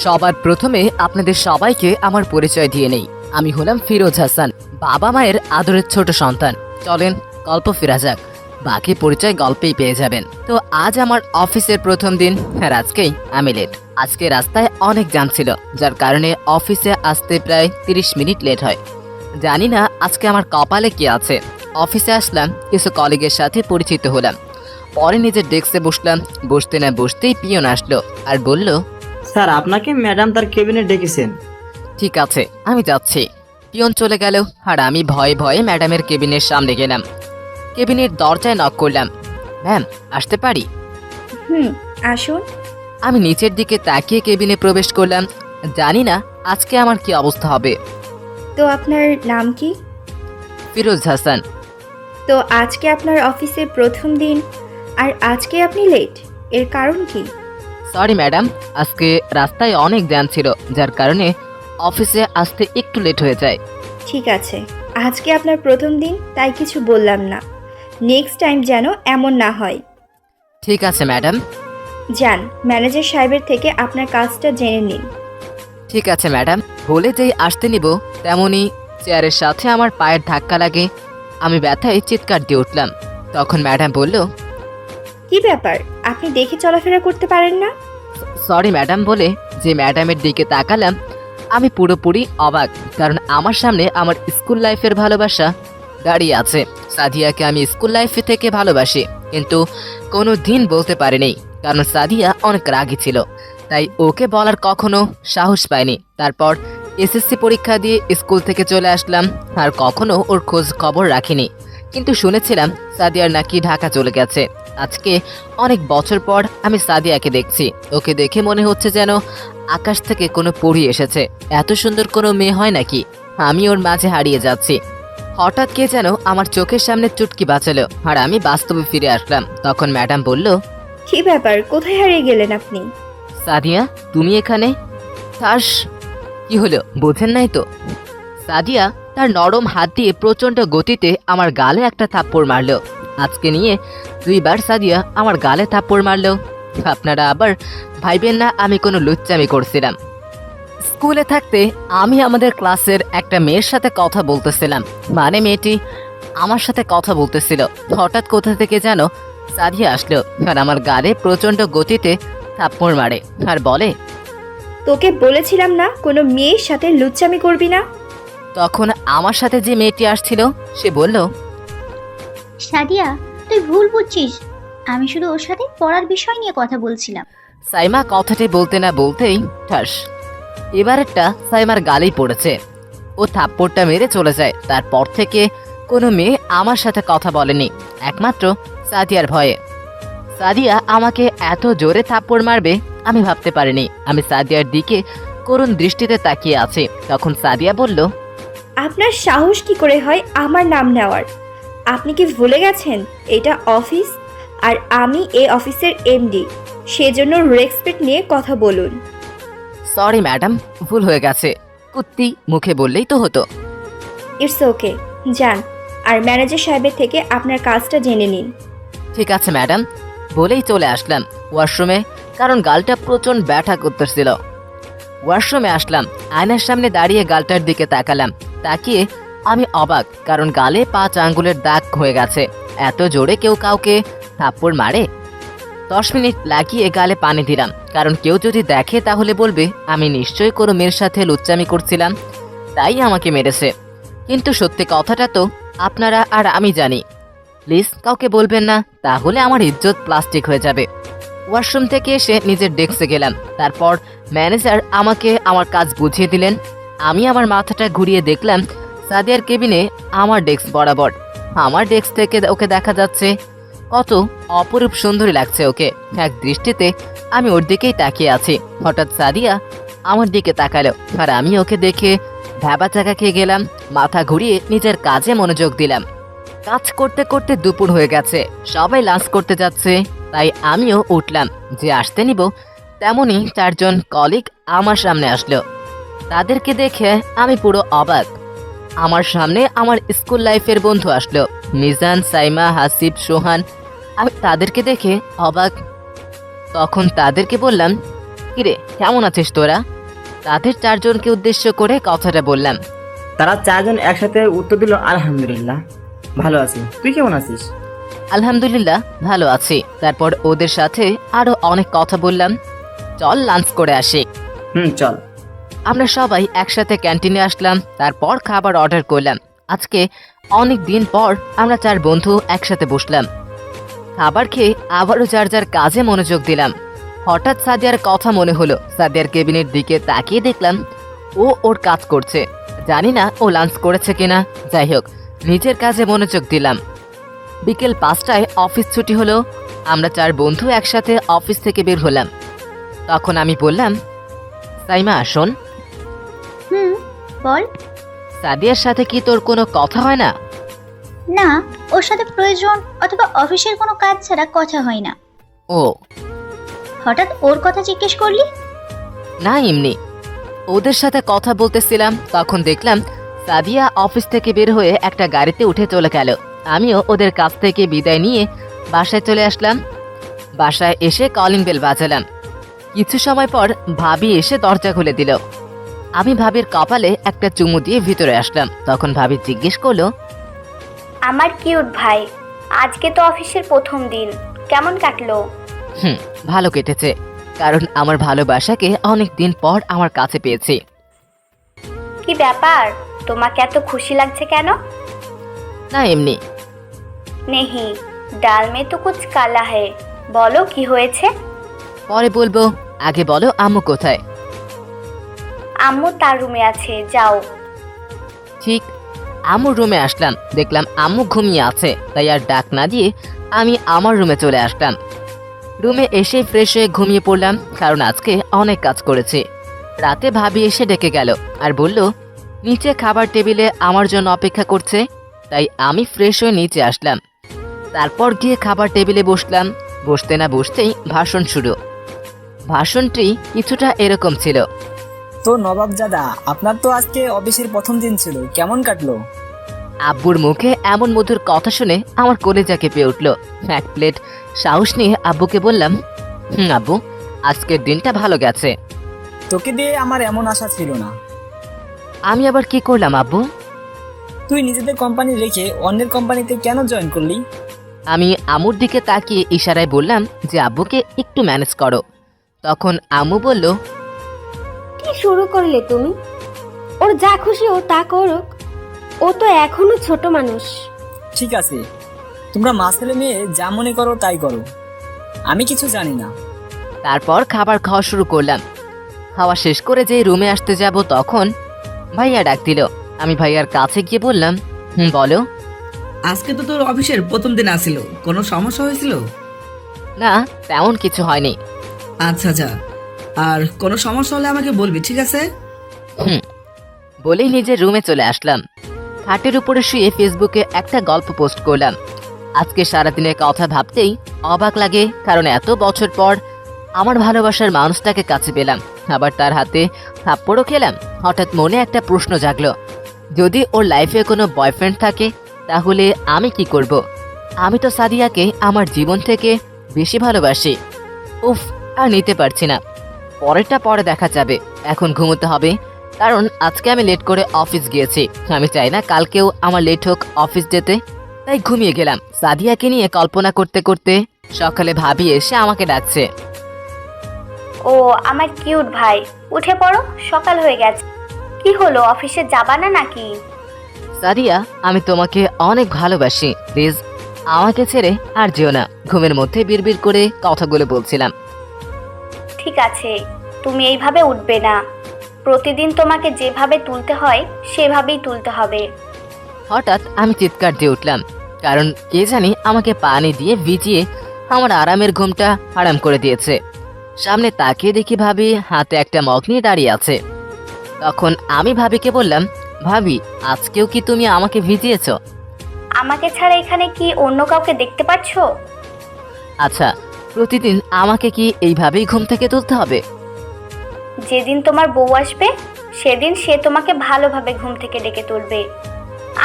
সবার প্রথমে আপনাদের সবাইকে আমার পরিচয় দিয়ে নেই। আমি হলাম ফিরোজ হাসান, বাবা মায়ের আদরের ছোট সন্তান। চলেন গল্প ফেরা যাক, বাকি পরিচয় গল্পেই পেয়ে যাবেন। তো আজ আমার অফিসের প্রথম দিন, আর আজকেই আমি লেট। আজকে রাস্তায় অনেক জ্যাম ছিল, যার কারণে অফিসে আসতে প্রায় 30 মিনিট লেট হয়। জানি না আজকে আমার কপালে কি আছে। অফিসে আসলাম, কিছু কলিগের সাথে পরিচিত হলাম, পরে নিজের ডেস্কে বসলাম। বসতে না বসতেই পিয়ন আসলো আর বলল, স্যার, আপনাকে ম্যাডাম তার কেবিনে ডেকেছেন। ঠিক আছে আমি যাচ্ছি। পিয়ন চলে গেল আর আমি ভয়ে ভয়ে ম্যাডামের কেবিনের সামনে গেলাম। কেবিনের দরজায় নক করলাম। ম্যাম, আসতে পারি? আসুন। আমি নিচের দিকে তাকিয়ে কেবিনে প্রবেশ করলাম। জানি না আজকে আমার কি অবস্থা হবে। তো আপনার নাম কি? ফিরোজ হাসান। তো আজকে আপনার অফিসের প্রথম দিন, আর আজকে আপনি লেট, এর কারণ কি? সরি ম্যাডাম, আজকে রাস্তায় অনেক জ্যাম ছিল, যার কারণে অফিসে আসতে একটু লেট হয়ে যায়। ঠিক আছে, আজকে আপনার প্রথম দিন, তাই কিছু বললাম না। নেক্সট টাইম যেন এমন না হয়। ঠিক আছে ম্যাডাম। যান, ম্যানেজার সাহেবের থেকে আপনার কাজটা জেনে নিন। ঠিক আছে ম্যাডাম। বলে যেই আসতে নিব, তেমনি চেয়ারের সাথে আমার পায়ের ধাক্কা লাগে। আমি ব্যথায় চিৎকার দিয়ে উঠলাম। তখন ম্যাডাম বলল, কি ব্যাপার, আপনি দেখে চলাফেরা করতে পারেন না? সরি ম্যাডাম বলে যে ম্যাডামের দিকে তাকালাম, আমি পুরোপুরি অবাক, কারণ আমার সামনে আমার স্কুল লাইফের ভালোবাসা দাঁড়িয়ে আছে। সাদিয়াকে আমি স্কুল লাইফে থেকে ভালোবাসি, কিন্তু কোনো দিন বলতে পারিনি, কারণ সাদিয়া অনেক রাগী ছিল, তাই ওকে বলার কখনো সাহস পাইনি। তারপর এসএসসি পরীক্ষা দিয়ে স্কুল থেকে চলে আসলাম, আর কখনো ওর খোঁজ খবর রাখিনি। কিন্তু শুনেছিলাম সাদিয়ার নাকি ঢাকা চলে গেছে। আজকে অনেক বছর পর আমি সাদিয়াকে দেখছি। ওকে দেখে মনে হচ্ছে যেন আকাশ থেকে কোনো পরী এসেছে। এত সুন্দর কোনো মেয়ে হয় নাকি? আমি ওর মাঝে হারিয়ে যাচ্ছি। হঠাৎ কে যেন আমার চোখের সামনে চুটকি বাঁচালো, আর আমি বাস্তবে ফিরে আসলাম। তখন ম্যাডাম বলল, কি ব্যাপার, কোথায় হারিয়ে গেলেন আপনি? সাদিয়া, তুমি এখানে? তাস, কি হলো বোঝেন নাই তো? সাদিয়া তার নরম হাত দিয়ে প্রচণ্ড গতিতে আমার গালে একটা থাপ্পড় মারলো। আজকে নিয়ে 2বার সাদিয়া আমার গালে থাপ্পড় মারলো। আপনারা আবার ভাইবেন না আমি কোনো লুচ্চামি করছিলাম। স্কুলে থাকতে আমি আমাদের ক্লাসের একটা মেয়ের সাথে কথা বলতেছিলাম, মানে মেয়েটি আমার সাথে কথা বলতেছিল। হঠাৎ কোথা থেকে যেন সাদিয়া আসলো আর আমার গালে প্রচণ্ড গতিতে থাপ্পড় মারে আর বলে, তোকে বলেছিলাম না কোনো মেয়ের সাথে লুচ্চামি করবি না। তখন আমার সাথে যে মেয়েটি আসছিল সে বলল, সাদিয়া, তুই ভুল বুঝছিস। আমি শুধু ওর সাথে পড়ার বিষয় নিয়ে কথা বলছিলাম। সাইমা কথাটি বলতে না বলতেই ঠাস, এবারেরটা সাইমার গালেই পড়েছে। ও থাপ্পড়টা মেরে চলে যায়। তারপর থেকে কোনো মেয়ে আমার সাথে কথা বলেনি, একমাত্র সাদিয়ার ভয়ে। সাদিয়া আমাকে এত জোরে থাপ্পড় মারবে আমি ভাবতে পারিনি। আমি সাদিয়ার দিকে করুণ দৃষ্টিতে তাকিয়ে আছি। তখন সাদিয়া বলল, আপনার সাহস কি করে হয় আমার নাম নেওয়ার? আপনি কি ভুলে গেছেন এটা অফিস, আর আমি এই অফিসের এমডি, সেজন্য রেসপেক্ট নিয়ে কথা বলুন। সরি ম্যাডাম, ভুল হয়ে গেছে। কুত্তি মুখে বললেই তো হতো। ইটস ওকে, যান, আর ম্যানেজার সাহেবের থেকে আপনার কাজটা জেনে নিন। ঠিক আছে ম্যাডাম বলেই চলে আসলাম ওয়াশরুমে, কারণ গালটা প্রচণ্ড ব্যথা করতেছিল। ওয়াশরুমে আসলাম, আয়নার সামনে দাঁড়িয়ে গালটার দিকে তাকালাম। তাকিয়ে আমি অবাক, কারণ গালে 5 আঙ্গুলের দাগ হয়ে গেছে। এত জোরে কেউ কাউকে থাপ্পড় মারে? 10 মিনিট লাগিয়ে গালে পানি দিলাম, কারণ কেউ যদি দেখে তাহলে বলবে আমি নিশ্চয়ই কোনো মেয়ের সাথে লুচ্চামি করছিলাম, তাই আমাকে মেরেছে। কিন্তু সত্যি কথাটা তো আপনারা আর আমি জানি। প্লিজ কাউকে বলবেন না, তাহলে আমার ইজ্জত প্লাস্টিক হয়ে যাবে। ওয়াশরুম থেকে এসে নিজের ডেস্কে গেলাম। তারপর ম্যানেজার আমাকে আমার কাজ বুঝিয়ে দিলেন। আমি আমার মাথাটা ঘুরিয়ে দেখলাম সাদিয়ার কেবিনে আমার ডেস্ক বরাবর। আমার ডেস্ক থেকে ওকে দেখা যাচ্ছে। কত অপরূপ সুন্দরী লাগছে ওকে। এক দৃষ্টিতে আমি ওর দিকেই তাকিয়ে আছি। হঠাৎ সাদিয়া আমার দিকে তাকালো, আর আমি ওকে দেখে ভ্যাবা চাকা খেয়ে গেলাম। মাথা ঘুরিয়ে নিজের কাজে মনোযোগ দিলাম। কাজ করতে করতে দুপুর হয়ে গেছে, সবাই লাঞ্চ করতে যাচ্ছে, তাই আমিও উঠলাম। যে আসতে নিব তেমনি 4 জন কলিগ আমার সামনে আসলো। তাদেরকে দেখে আমি পুরো অবাক। আমার সামনে আমার স্কুল লাইফের বন্ধু আসলো, মিজান, সাইমা, হাসিব, সোহান। আমি তাদেরকে দেখে অবাক। তখন তাদেরকে বললাম, কিরে কেমন আছিস তোরা? তাদের চারজনকে উদ্দেশ্য করে কথাটা বললাম। তারা চারজন একসাথে উত্তর দিল, আলহামদুলিল্লাহ ভালো আছি। তুই কেমন আছিস? আলহামদুলিল্লাহ ভালো আছি। তারপর ওদের সাথে আরো অনেক কথা বললাম। চল লাঞ্চ করে আসি। চল। আমরা সবাই একসাথে ক্যান্টিনে আসলাম, তারপর খাবার অর্ডার করলাম। আজকে অনেক দিন পর আমরা চার বন্ধু একসাথে বসলাম। খাবার খেয়ে আবারও যার যার কাজে মনোযোগ দিলাম। হঠাৎ সাদিয়ার কথা মনে হলো। সাদিয়ার কেবিনের দিকে তাকিয়ে দেখলাম ও ওর কাজ করছে। জানি না ও লাঞ্চ করেছে কিনা। যাই হোক, নিজের কাজে মনোযোগ দিলাম। বিকেল 5টায় অফিস ছুটি হলো। আমরা চার বন্ধু একসাথে অফিস থেকে বের হলাম। তখন আমি বললাম, সাইমা শোন, বল। সাদিয়ার সাথে কি তোর কোনো কথা হয় না? না, ওর সাথে প্রয়োজন অথবা অফিসের কোনো কাজ ছাড়া কথা হয় না। ও হঠাৎ ওর কথা জিজ্ঞেস করলি? না, এমনি ওদের সাথে কথা বলতেছিলাম, তখন দেখলাম সাদিয়া অফিস থেকে বের হয়ে একটা গাড়িতে উঠে চলে গেল। আমিও ওদের কাছ থেকে বিদায় নিয়ে বাসায় চলে আসলাম। বাসায় এসে কলিং বেল বাজালাম। কিছু সময় পর ভাবি এসে দরজা খুলে দিল। আমি ভাবির কপালে একটা চুমু দিয়ে ভিতরে আসলাম। তখন ভাবি জিজ্ঞেস করলো, আমার কিউট ভাই, আজকে তো অফিসের প্রথম দিন, কেমন কাটলো? ভালো কেটেছে, কারণ আমার ভালোবাসাকে অনেক দিন পর আমার কাছে পেয়েছি। কি ব্যাপার, তোমাকে এত খুশি লাগছে কেন? না, এমনি। নেহি, ডাল মে তো কুছ কালা হে, বলো কি হয়েছে? পরে বলবো, আগে বলো আম্মু কোথায়? আম্মু তার রুমে আছে, যাও। ঠিক আম্মুর রুমে আসলাম, দেখলাম আম্মু ঘুমিয়ে আছে। তাই আর ডাক না দিয়ে আমি আমার রুমে চলে আসলাম। রুমে এসে ফ্রেশ হয়ে ঘুমিয়ে পড়লাম, কারণ আজকে অনেক কাজ করেছি। রাতে ভাবি এসে ডেকে গেল আর বলল নিচে খাবার টেবিলে আমার জন্য অপেক্ষা করছে। তাই আমি ফ্রেশ হয়ে নিচে আসলাম। তারপর গিয়ে খাবার টেবিলে বসলাম। বসতে না বসতেই ভাষণ শুরু। ভাষণটি কিছুটা এরকম ছিল, তো নবাবজাদা, আপনার তো আজকে অফিসের প্রথম দিন ছিল, কেমন কাটলো? আব্বুর মুখে এমন মধুর কথা শুনে আমার কলেজা কেঁপে উঠল। এক প্লেট সাহস নিয়ে আব্বুকে বললাম, আব্বু, আজকের দিনটা ভালো গেছে। তোকে দিয়ে আমার এমন আশা ছিল না। আমি আবার কি করলাম আব্বু? তুই নিজেদের কোম্পানি রেখে অন্যের কোম্পানিতে কেন জয়েন করলি? আমি আম্মুর দিকে তাকিয়ে ইশারায় বললাম যে আব্বুকে একটু ম্যানেজ করো। তখন আম্মু বলল, কি শুরু করলে তুমি? ওর যা খুশি ও তা করুক, ও তো এখনো ছোট মানুষ। ঠিক আছে, তোমরা মা ছেলে মেয়ে যা মনে করো তাই করো, আমি কিছু জানি না। তারপর খাবার খাওয়া শুরু করলাম। খাওয়া শেষ করে যে রুমে আসতে যাব তখন ভাইয়া ডাক দিল। আমি ভাইয়ার কাছে গিয়ে বললাম, বলো। আজকে তো তোর অফিসের প্রথম দিন আসিল, কোনো সমস্যা হয়েছিল? না, তেমন কিছু হয়নি। আচ্ছা আচ্ছা, আর কোনো সমস্যা হলে আমাকে বলবি, ঠিক আছে? বলেই নিজের রুমে চলে আসলাম। খাটের উপরে শুয়ে ফেসবুকে একটা গল্প পোস্ট করলাম। আজকে সারাদিনের কথা ভাবতেই অবাক লাগে, কারণ এত বছর পর আমার ভালোবাসার মানুষটাকে কাছে পেলাম, আবার তার হাতে থাপ্পড়ও খেলাম। হঠাৎ মনে একটা প্রশ্ন জাগলো, যদি ওর লাইফে কোনো বয়ফ্রেন্ড থাকে তাহলে আমি কি করব? আমি তো সাদিয়াকে আমার জীবন থেকে বেশি ভালোবাসি। উফ, আর নিতে পারছি না। পরেরটা পরে দেখা যাবে। এখন ঘুমোতে হবে, কারণ আজকে আমি লেট করে অফিস গিয়েছি। আমি চাই না কালকেও আমার লেট হোক অফিস যেতে। তাই ঘুমিয়ে গেলাম। সাদিয়াকে নিয়ে কল্পনা করতে করতে সকালে ভাবি এসে আমাকে ডাকছে। ও আমার কিউট ভাই, উঠে পড়ো, সকাল হয়ে গেছে। কি হলো, অফিসে যাবা না নাকি? সাদিয়া, আমি তোমাকে অনেক ভালোবাসি, প্লিজ আমাকে ছেড়ে আর যেও না। ঘুমের মধ্যে বিড়বিড় করে কথাগুলো বলছিলাম। ঠিক আছে, তুমি এইভাবে উঠবে না। প্রতিদিন তোমাকে যেভাবে তুলতে হয় সেভাবেই তুলতে হবে। হঠাৎ আমি চিৎকার দিয়ে উঠলাম, কারণ কে জানি আমাকে পানি দিয়ে ভিজিয়ে আমার আরামের ঘুমটা হারাম করে দিয়েছে। সামনে তাকিয়ে দেখি ভাবি হাতে একটা মগ নিয়ে দাঁড়িয়ে আছে। তখন আমি ভাবিকে বললাম, ভাবি, আজকেও কি তুমি আমাকে ভিজিয়েছ? আমাকে ছাড়া এখানে কি অন্য কাউকে দেখতে পাচ্ছ? আচ্ছা, প্রতিদিন আমাকে কি এইভাবেই ঘুম থেকে তুলতে হবে? যেদিন তোমার বউ আসবে সেদিন সে তোমাকে ভালোভাবে ঘুম থেকে ডেকে তুলবে।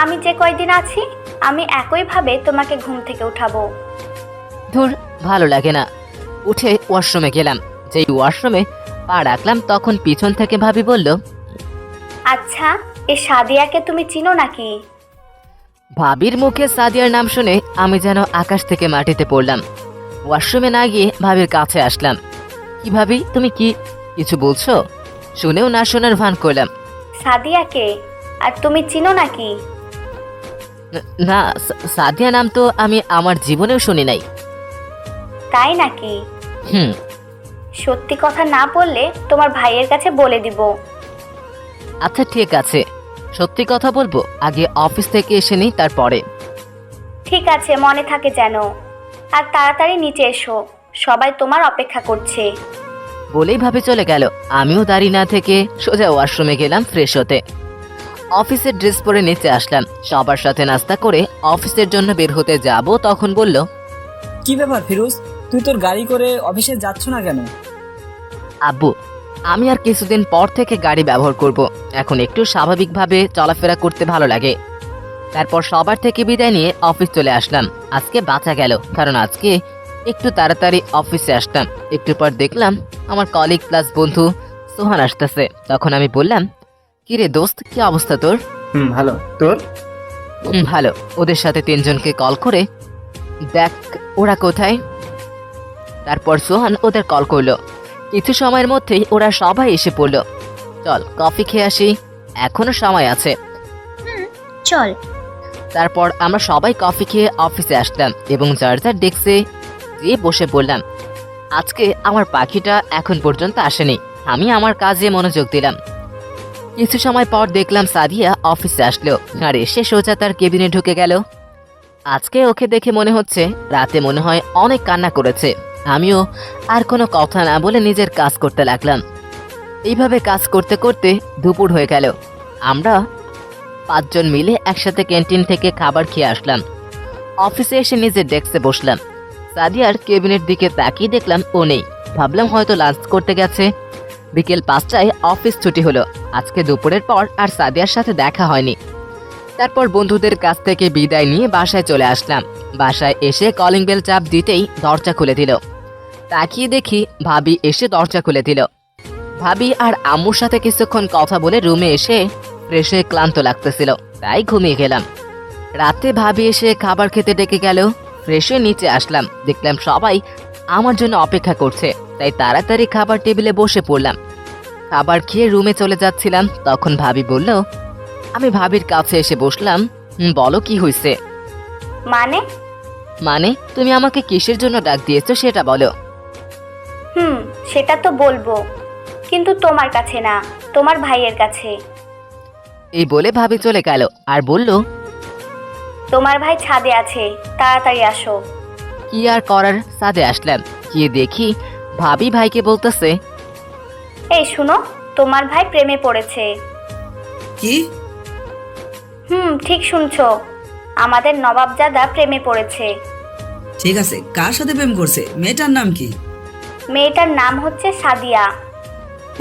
আমি যে কয়দিন আছি আমি একইভাবে তোমাকে ঘুম থেকে উঠাবো। ধুর, ভালো লাগে না। উঠে ওয়াশরুমে গেলাম। যেই ওয়াশরুমে পা রাখলাম তখন পিছন থেকে ভাবি বলল, আচ্ছা, এ সাদিয়াকে তুমি চিনো নাকি? ভাবির মুখে সাদিয়ার নাম শুনে আমি যেন আকাশ থেকে মাটিতে পড়লাম। ওয়াশরুমে না গিয়ে ভাবির কাছে আসলাম। কি ভাবি, তুমি কি কিছু বলছো? শুনেও না শোনার ভান করলাম। সাদিয়াকে আর তুমি চিনো নাকি? না, সাদিয়া নাম তো আমি আমার জীবনেও শুনি নাই। তাই নাকি? হুম। সত্যি কথা না বললে তোমার ভাইয়ের কাছে বলে দিব। আচ্ছা ঠিক আছে, সত্যি কথা বলবো, আগে অফিস থেকে এসে নিই তারপরে। ঠিক আছে, মনে থাকে যেন। আর তাড়াতাড়ি নিচে এসো, সবাই তোমার অপেক্ষা করছে। বলেই ভাবে চলে গেল। আমিও দাঁড়িয়ে না থেকে সোজা ওয়াশরুমে গেলাম ফ্রেশ হতে। অফিসের ড্রেস পরে নিচে আসলাম, সবার সাথে নাস্তা করে অফিসের জন্য বের হতে যাব তখন বলল, কি ব্যাপার ফিরোজ, তুই তোর গাড়ি করে অফিসে যাচ্ছ না কেন? আব্বু, আমি আর কিছুদিন পর থেকে গাড়ি ব্যবহার করব। এখন একটু স্বাভাবিকভাবে চলাফেরা করতে ভালো লাগে। তারপর সবার থেকে বিদায় নিয়ে অফিস চলে আসলাম। আজকে বাঁচা গেল, কারণ আজকে একটু তাড়াতাড়ি অফিসে আসতাম। একটু পর দেখলাম আমার কলিগ প্লাস বন্ধু সোহান আসতেছে। তখন আমি বললাম, কিরে দোস্ত, কি অবস্থা তোর? ভালো। তোর? ভালো। ওদের সাথে তিনজনকে কল করে দেখ ওরা কোথায়। তারপর সোহান ওদের কল করলো। কিছু সময়ের মধ্যেই ওরা সবাই এসে পড়লো। চল কফি খেয়ে আসি, এখনো সময় আছে। চল। তারপর আমরা সবাই কফি খেয়ে অফিসে আসলাম এবং যার যার ডেস্কে যেয়ে বসে পড়লাম। আজকে আমার পাখিটা এখন পর্যন্ত আসেনি। আমি আমার কাজে মনোযোগ দিলাম। কিছু সময় পর দেখলাম সাদিয়া অফিসে আসলো আর এসে সোজা তার কেবিনে ঢুকে গেল। আজকে ওকে দেখে মনে হচ্ছে রাতে মনে হয় অনেক কান্না করেছে। আমিও আর কোনো কথা না বলে নিজের কাজ করতে লাগলাম। এইভাবে কাজ করতে করতে দুপুর হয়ে গেল। আমরা 5 জন মিলে একসাথে ক্যান্টিন থেকে খাবার খেয়ে আসলাম। অফিসে এসে নিজের ডেস্কে বসলাম। সাদিয়ার কেবিনের দিকে তাকিয়ে দেখলাম ও নেই। ভাবলাম হয়তো লাঞ্চ করতে গেছে। বিকেল 5টায় অফিস ছুটি হলো। আজকে দুপুরের পর আর সাদিয়ার সাথে দেখা হয়নি। তারপর বন্ধুদের কাছ থেকে বিদায় নিয়ে বাসায় চলে আসলাম। বাসায় এসে কলিং বেল চাপ দিতেই দরজা খুলে দিল। তাকিয়ে দেখি ভাবি এসে দরজা খুলে দিল। ভাবি আর আম্মুর সাথে কিছুক্ষণ কথা বলে রুমে এসে ফ্রেশ হয়ে ক্লান্ত লাগতেছিল, তাই ঘুমিয়ে গেলাম। রাতে ভাবি এসে খাবার খেতে ডেকে গেল। ফ্রেশ হয়ে নিচে আসলাম, দেখলাম সবাই আমার জন্য অপেক্ষা করছে, তাই তাড়াতাড়ি খাবার টেবিলে বসে পড়লাম। খাবার খেয়ে রুমে চলে যাচ্ছিলাম, তখন ভাবি বলল। আমি ভাবির কাছে এসে বসলাম। বলো কি হয়েছে? মানে তুমি আমাকে কিসের জন্য ডাক দিয়েছো সেটা বলো। সেটা তো বলবো, কিন্তু তোমার কাছে না, তোমার ভাইয়ের কাছে। এই বলে ভাবি চলে গেল আর বলল, তোমার ভাই ছাদে আছে, তাড়াতাড়ি আসো। কি আর করার, ছাদে আসলাম। গিয়ে দেখি ভাবি ভাইকে বলতেছে, এই শুনো, তোমার ভাই প্রেমে পড়েছে। কি? ঠিক শুনছো, আমাদের নবাবজাদা প্রেমে পড়েছে। ঠিক আছে, কার সাথে প্রেম করছে? মেয়েটার নাম কি? মেয়েটার নাম হচ্ছে সাদিয়া।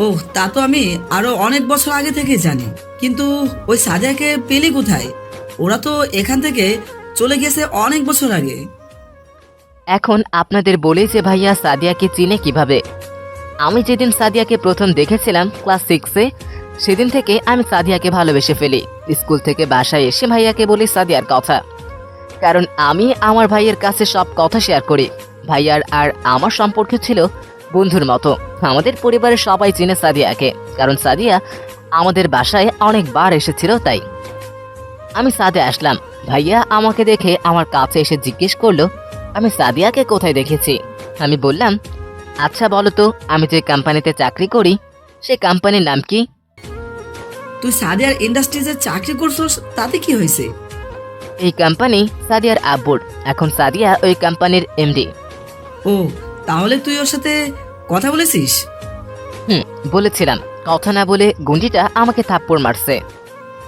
ওহ, তা তো আমি আরো অনেক বছর আগে থেকে জানি, কিন্তু ওই সাদিয়াকে পেলি কোথায়? ওরা তো এখান থেকে চলে গেছে অনেক বছর আগে। এখন আপনাদের বলি যে ভাইয়া সাদিয়াকে চিনে কিভাবে। আমি যেদিন সাদিয়াকে প্রথম দেখেছিলাম ক্লাস 6-এ, সেদিন থেকে আমি সাদিয়াকে ভালোবেসে ফেলি। স্কুল থেকে বাসায় এসে ভাইয়াকে বলি সাদিয়ার কথা, কারণ আমি আমার ভাইয়ের কাছে সব কথা শেয়ার করি। ভাইয়ার আর আমার সম্পর্ক ছিল বন্ধুর মতো। আমাদের পরিবারের সবাই চিনে সাদিয়াকে, কারণ সাদিয়া আমাদের বাসায় অনেকবার এসেছিল। তাই আমি ছাদে আসলাম। ভাইয়া আমাকে দেখে আমার কাছে এসে জিজ্ঞেস করলো আমি সাদিয়াকে কোথায় দেখেছি। আমি বললাম, আচ্ছা বলো তো, আমি যে কোম্পানিতে চাকরি করি সে কোম্পানির নাম কি? তুই সাদিয়ার ইন্ডাস্ট্রিজে চাকরি করছস, তাতে কি হয়েছে? এই কোম্পানি সাদিয়ার আব্বুর। এখন সাদিয়া ওই কোম্পানির এমডি। ও, তাহলে তুই ওর সাথে কথা বলেছিস? বলেছিলাম। কথা না বলে গুন্ডিটা আমাকে থাপ্পড় মারছে।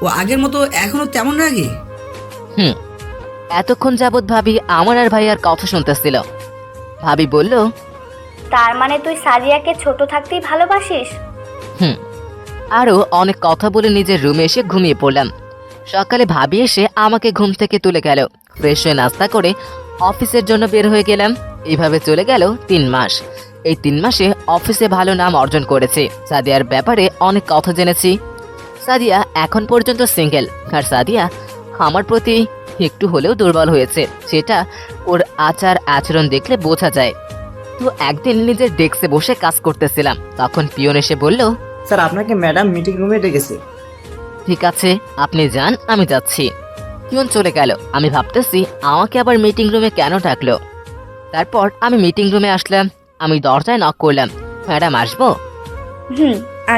ও আগের মতো এখনো তেমন রাগে? এতক্ষণ যাবৎ ভাবি আমার আর ভাইয়ার কথা শুনতেছিল। ভাবি বলল, তার মানে তুই সাদিয়াকে ছোট থাকতেই ভালোবাসিস? আরো অনেক কথা বলে নিজের রুমে এসে ঘুমিয়ে পড়লাম। সকালে ভাবি এসে আমাকে ঘুম থেকে তুলে গেল। ফ্রেশ হয়ে নাস্তা করে অফিসের জন্য বের হয়ে গেলাম। এইভাবে চলে গেল 3 মাস। এই 3 মাসে অফিসে ভালো নাম অর্জন করেছি। সাদিয়ার ব্যাপারে অনেক কথা জেনেছি। সাদিয়া এখন পর্যন্ত সিঙ্গেল, আর সাদিয়া আমার প্রতি একটু হলেও দুর্বল হয়েছে, সেটা ওর আচার আচরণ দেখলে বোঝা যায়। তো একদিন নিজের ডেস্কে বসে কাজ করতেছিলাম, তখন পিয়ন এসে বলল, স্যার আপনাকে ম্যাডাম মিটিং রুমে ডেকেছে। ঠিক আছে আপনি যান, আমি যাচ্ছি। পিয়ন চলে গেল। আমি ভাবতেছি আমাকে আবার মিটিং রুমে কেন ডাকলো। তারপর আমি মিটিং রুমে আসলাম। আমি দরজায় নক করলাম, ম্যাডাম আসবো?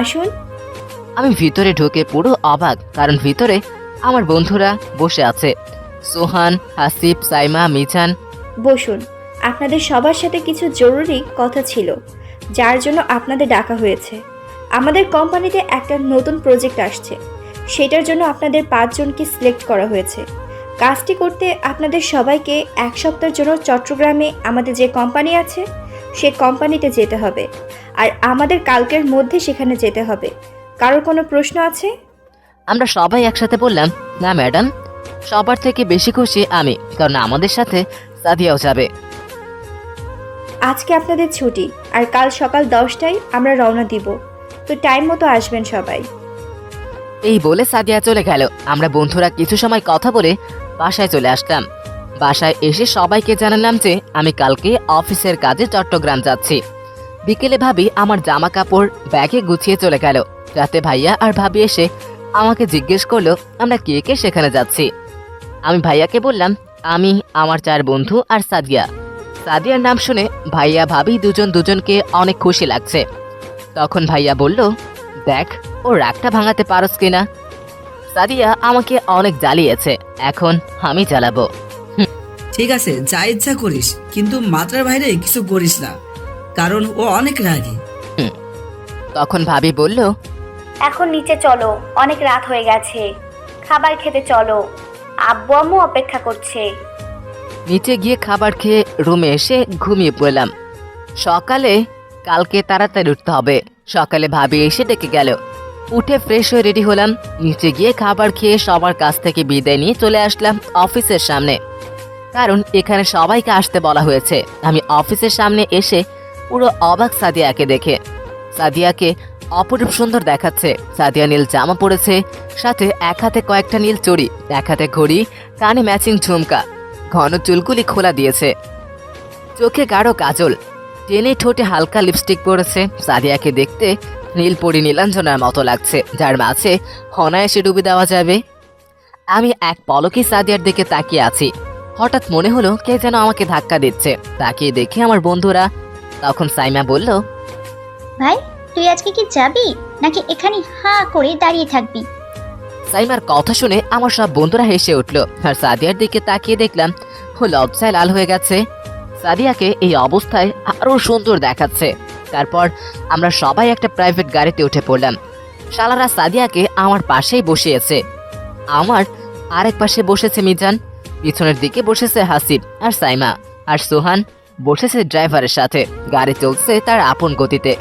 আসুন। আমি ভিতরে ঢুকে পুরো অবাক, কারণ ভিতরে আমার বন্ধুরা বসে আছে। সোহান, হাসিব, সাইমা, মিজান। বসুন। আপনাদের সবার সাথে কিছু জরুরি কথা ছিল, যার জন্য আপনাদের ডাকা হয়েছে। আমাদের কোম্পানিতে একটা নতুন প্রজেক্ট আসছে, সেটার জন্য আপনাদের 5 জনকে সিলেক্ট করা হয়েছে। কাজটি করতে আপনাদের সবাইকে 1 সপ্তাহের জন্য চট্টগ্রামে আমাদের যে কোম্পানি আছে সে কোম্পানিতে যেতে হবে, আর আমাদের কালকের মধ্যে সেখানে যেতে হবে। কারোর কোনো প্রশ্ন আছে? আমরা সবাই একসাথে বললাম, না ম্যাডাম, সবার থেকে বেশি খুশি আমি, কারণ আমাদের সাথে সাদিয়াও যাবে। আজকে আপনাদের ছুটি, আর কাল সকাল 10টায় আমরা রওনা দিব, তো টাইম মতো আসবেন সবাই। এই বলে সাদিয়া চলে গেল। আমরা বন্ধুরা কিছু সময় কথা বলে বাসায় চলে আসলাম। বাসায় এসে সবাইকে জানালাম যে আমি কালকে অফিসের কাজে চট্টগ্রাম যাচ্ছি। বিকেলে ভাবি আমার জামা কাপড় ব্যাগে গুছিয়ে চলে গেল। রাতে ভাইয়া আর ভাবি এসে আমাকে জিজ্ঞেস করলো আমরা কে কে সেখানে যাচ্ছি। আমি ভাইয়াকে বললাম আমি, আমার 4 বন্ধু আর সাদিয়া। সাদিয়ার নাম শুনে ভাইয়া ভাবি দুজনকে অনেক খুশি লাগছে। তখন ভাইয়া বলল, দেখ ও রাগটা ভাঙাতে পারস কিনা। সাদিয়া আমাকে অনেক জ্বালিয়েছে, এখন আমি জ্বালাবো। ঠিক আছে, যা ইচ্ছা করিস, কিন্তু মাত্রার বাইরে কিছু করিস না, কারণ ও অনেক রাগী। তখন ভাবি বলল, এখন নিচে চলো, অনেক রাত হয়ে গেছে, খাবার খেতে চলো, আব্বু আম্মু অপেক্ষা করছে। নিচে গিয়ে খাবার খেয়ে রুমে এসে ঘুমিয়ে পড়লাম। সকালে কালকে তাড়াতাড়ি উঠতে হবে। সকালে ভাবি এসে ডেকে গেল। উঠে ফ্রেশ হয়ে রেডি হলাম। নিচে গিয়ে খাবার খেয়ে সবার কাছ থেকে বিদায় নিয়ে চলে আসলাম অফিসের সামনে, কারণ এখানে সবাইকে আসতে বলা হয়েছে। আমি অফিসের সামনে এসে পুরো অবাক সাদিয়াকে দেখে। সাদিয়াকে অপরূপ সুন্দর দেখাচ্ছে। সাদিয়া নীল জামা পরেছে, সাথে এক হাতে কয়েকটা নীল চড়ি, এক হাতে ঘড়ি, কানে ম্যাচিং ঝুমকা, ঘন চুলগুলি খোলা দিয়েছে, চোখে গাঢ় কাজল, টেনে ঠোঁটে হালকা লিপস্টিক পরেছে। সাদিয়াকে দেখতে নীলপরি নীলাঞ্জনার মতো লাগছে, যার মাঝে অনায়াসে ডুবে দেওয়া যাবে। আমি এক পলকে সাদিয়ার দিকে তাকিয়ে আছি। হঠাৎ মনে হলো কে যেন আমাকে ধাক্কা দিচ্ছে। তাকিয়ে দেখে আমার বন্ধুরা। তখন সাইমা বলল, ভাই তুই আজকে কি যাবি, নাকি এখানে হাঁ করে দাঁড়িয়ে থাকবি? সাইমার কথা শুনে আমার সব বন্ধুরা হেসে উঠল, আর সাদিয়ার দিকে তাকিয়ে দেখলাম ও লজ্জায় লাল হয়ে গেছে। সাদিয়াকে এই অবস্থায় আরো সুন্দর দেখাচ্ছে। তারপর আমরা সবাই একটা প্রাইভেট গাড়িতে উঠে পড়লাম। শালারা সাদিয়াকে আমার পাশেই বসিয়েছে। আমার আরেক পাশে বসেছে মিজান, পিছনের দিকে বসেছে হাসিব আর সাইমা, আর সোহান বসেছে ড্রাইভারের সাথে। গাড়ি চলছে তার আপন গতিতে।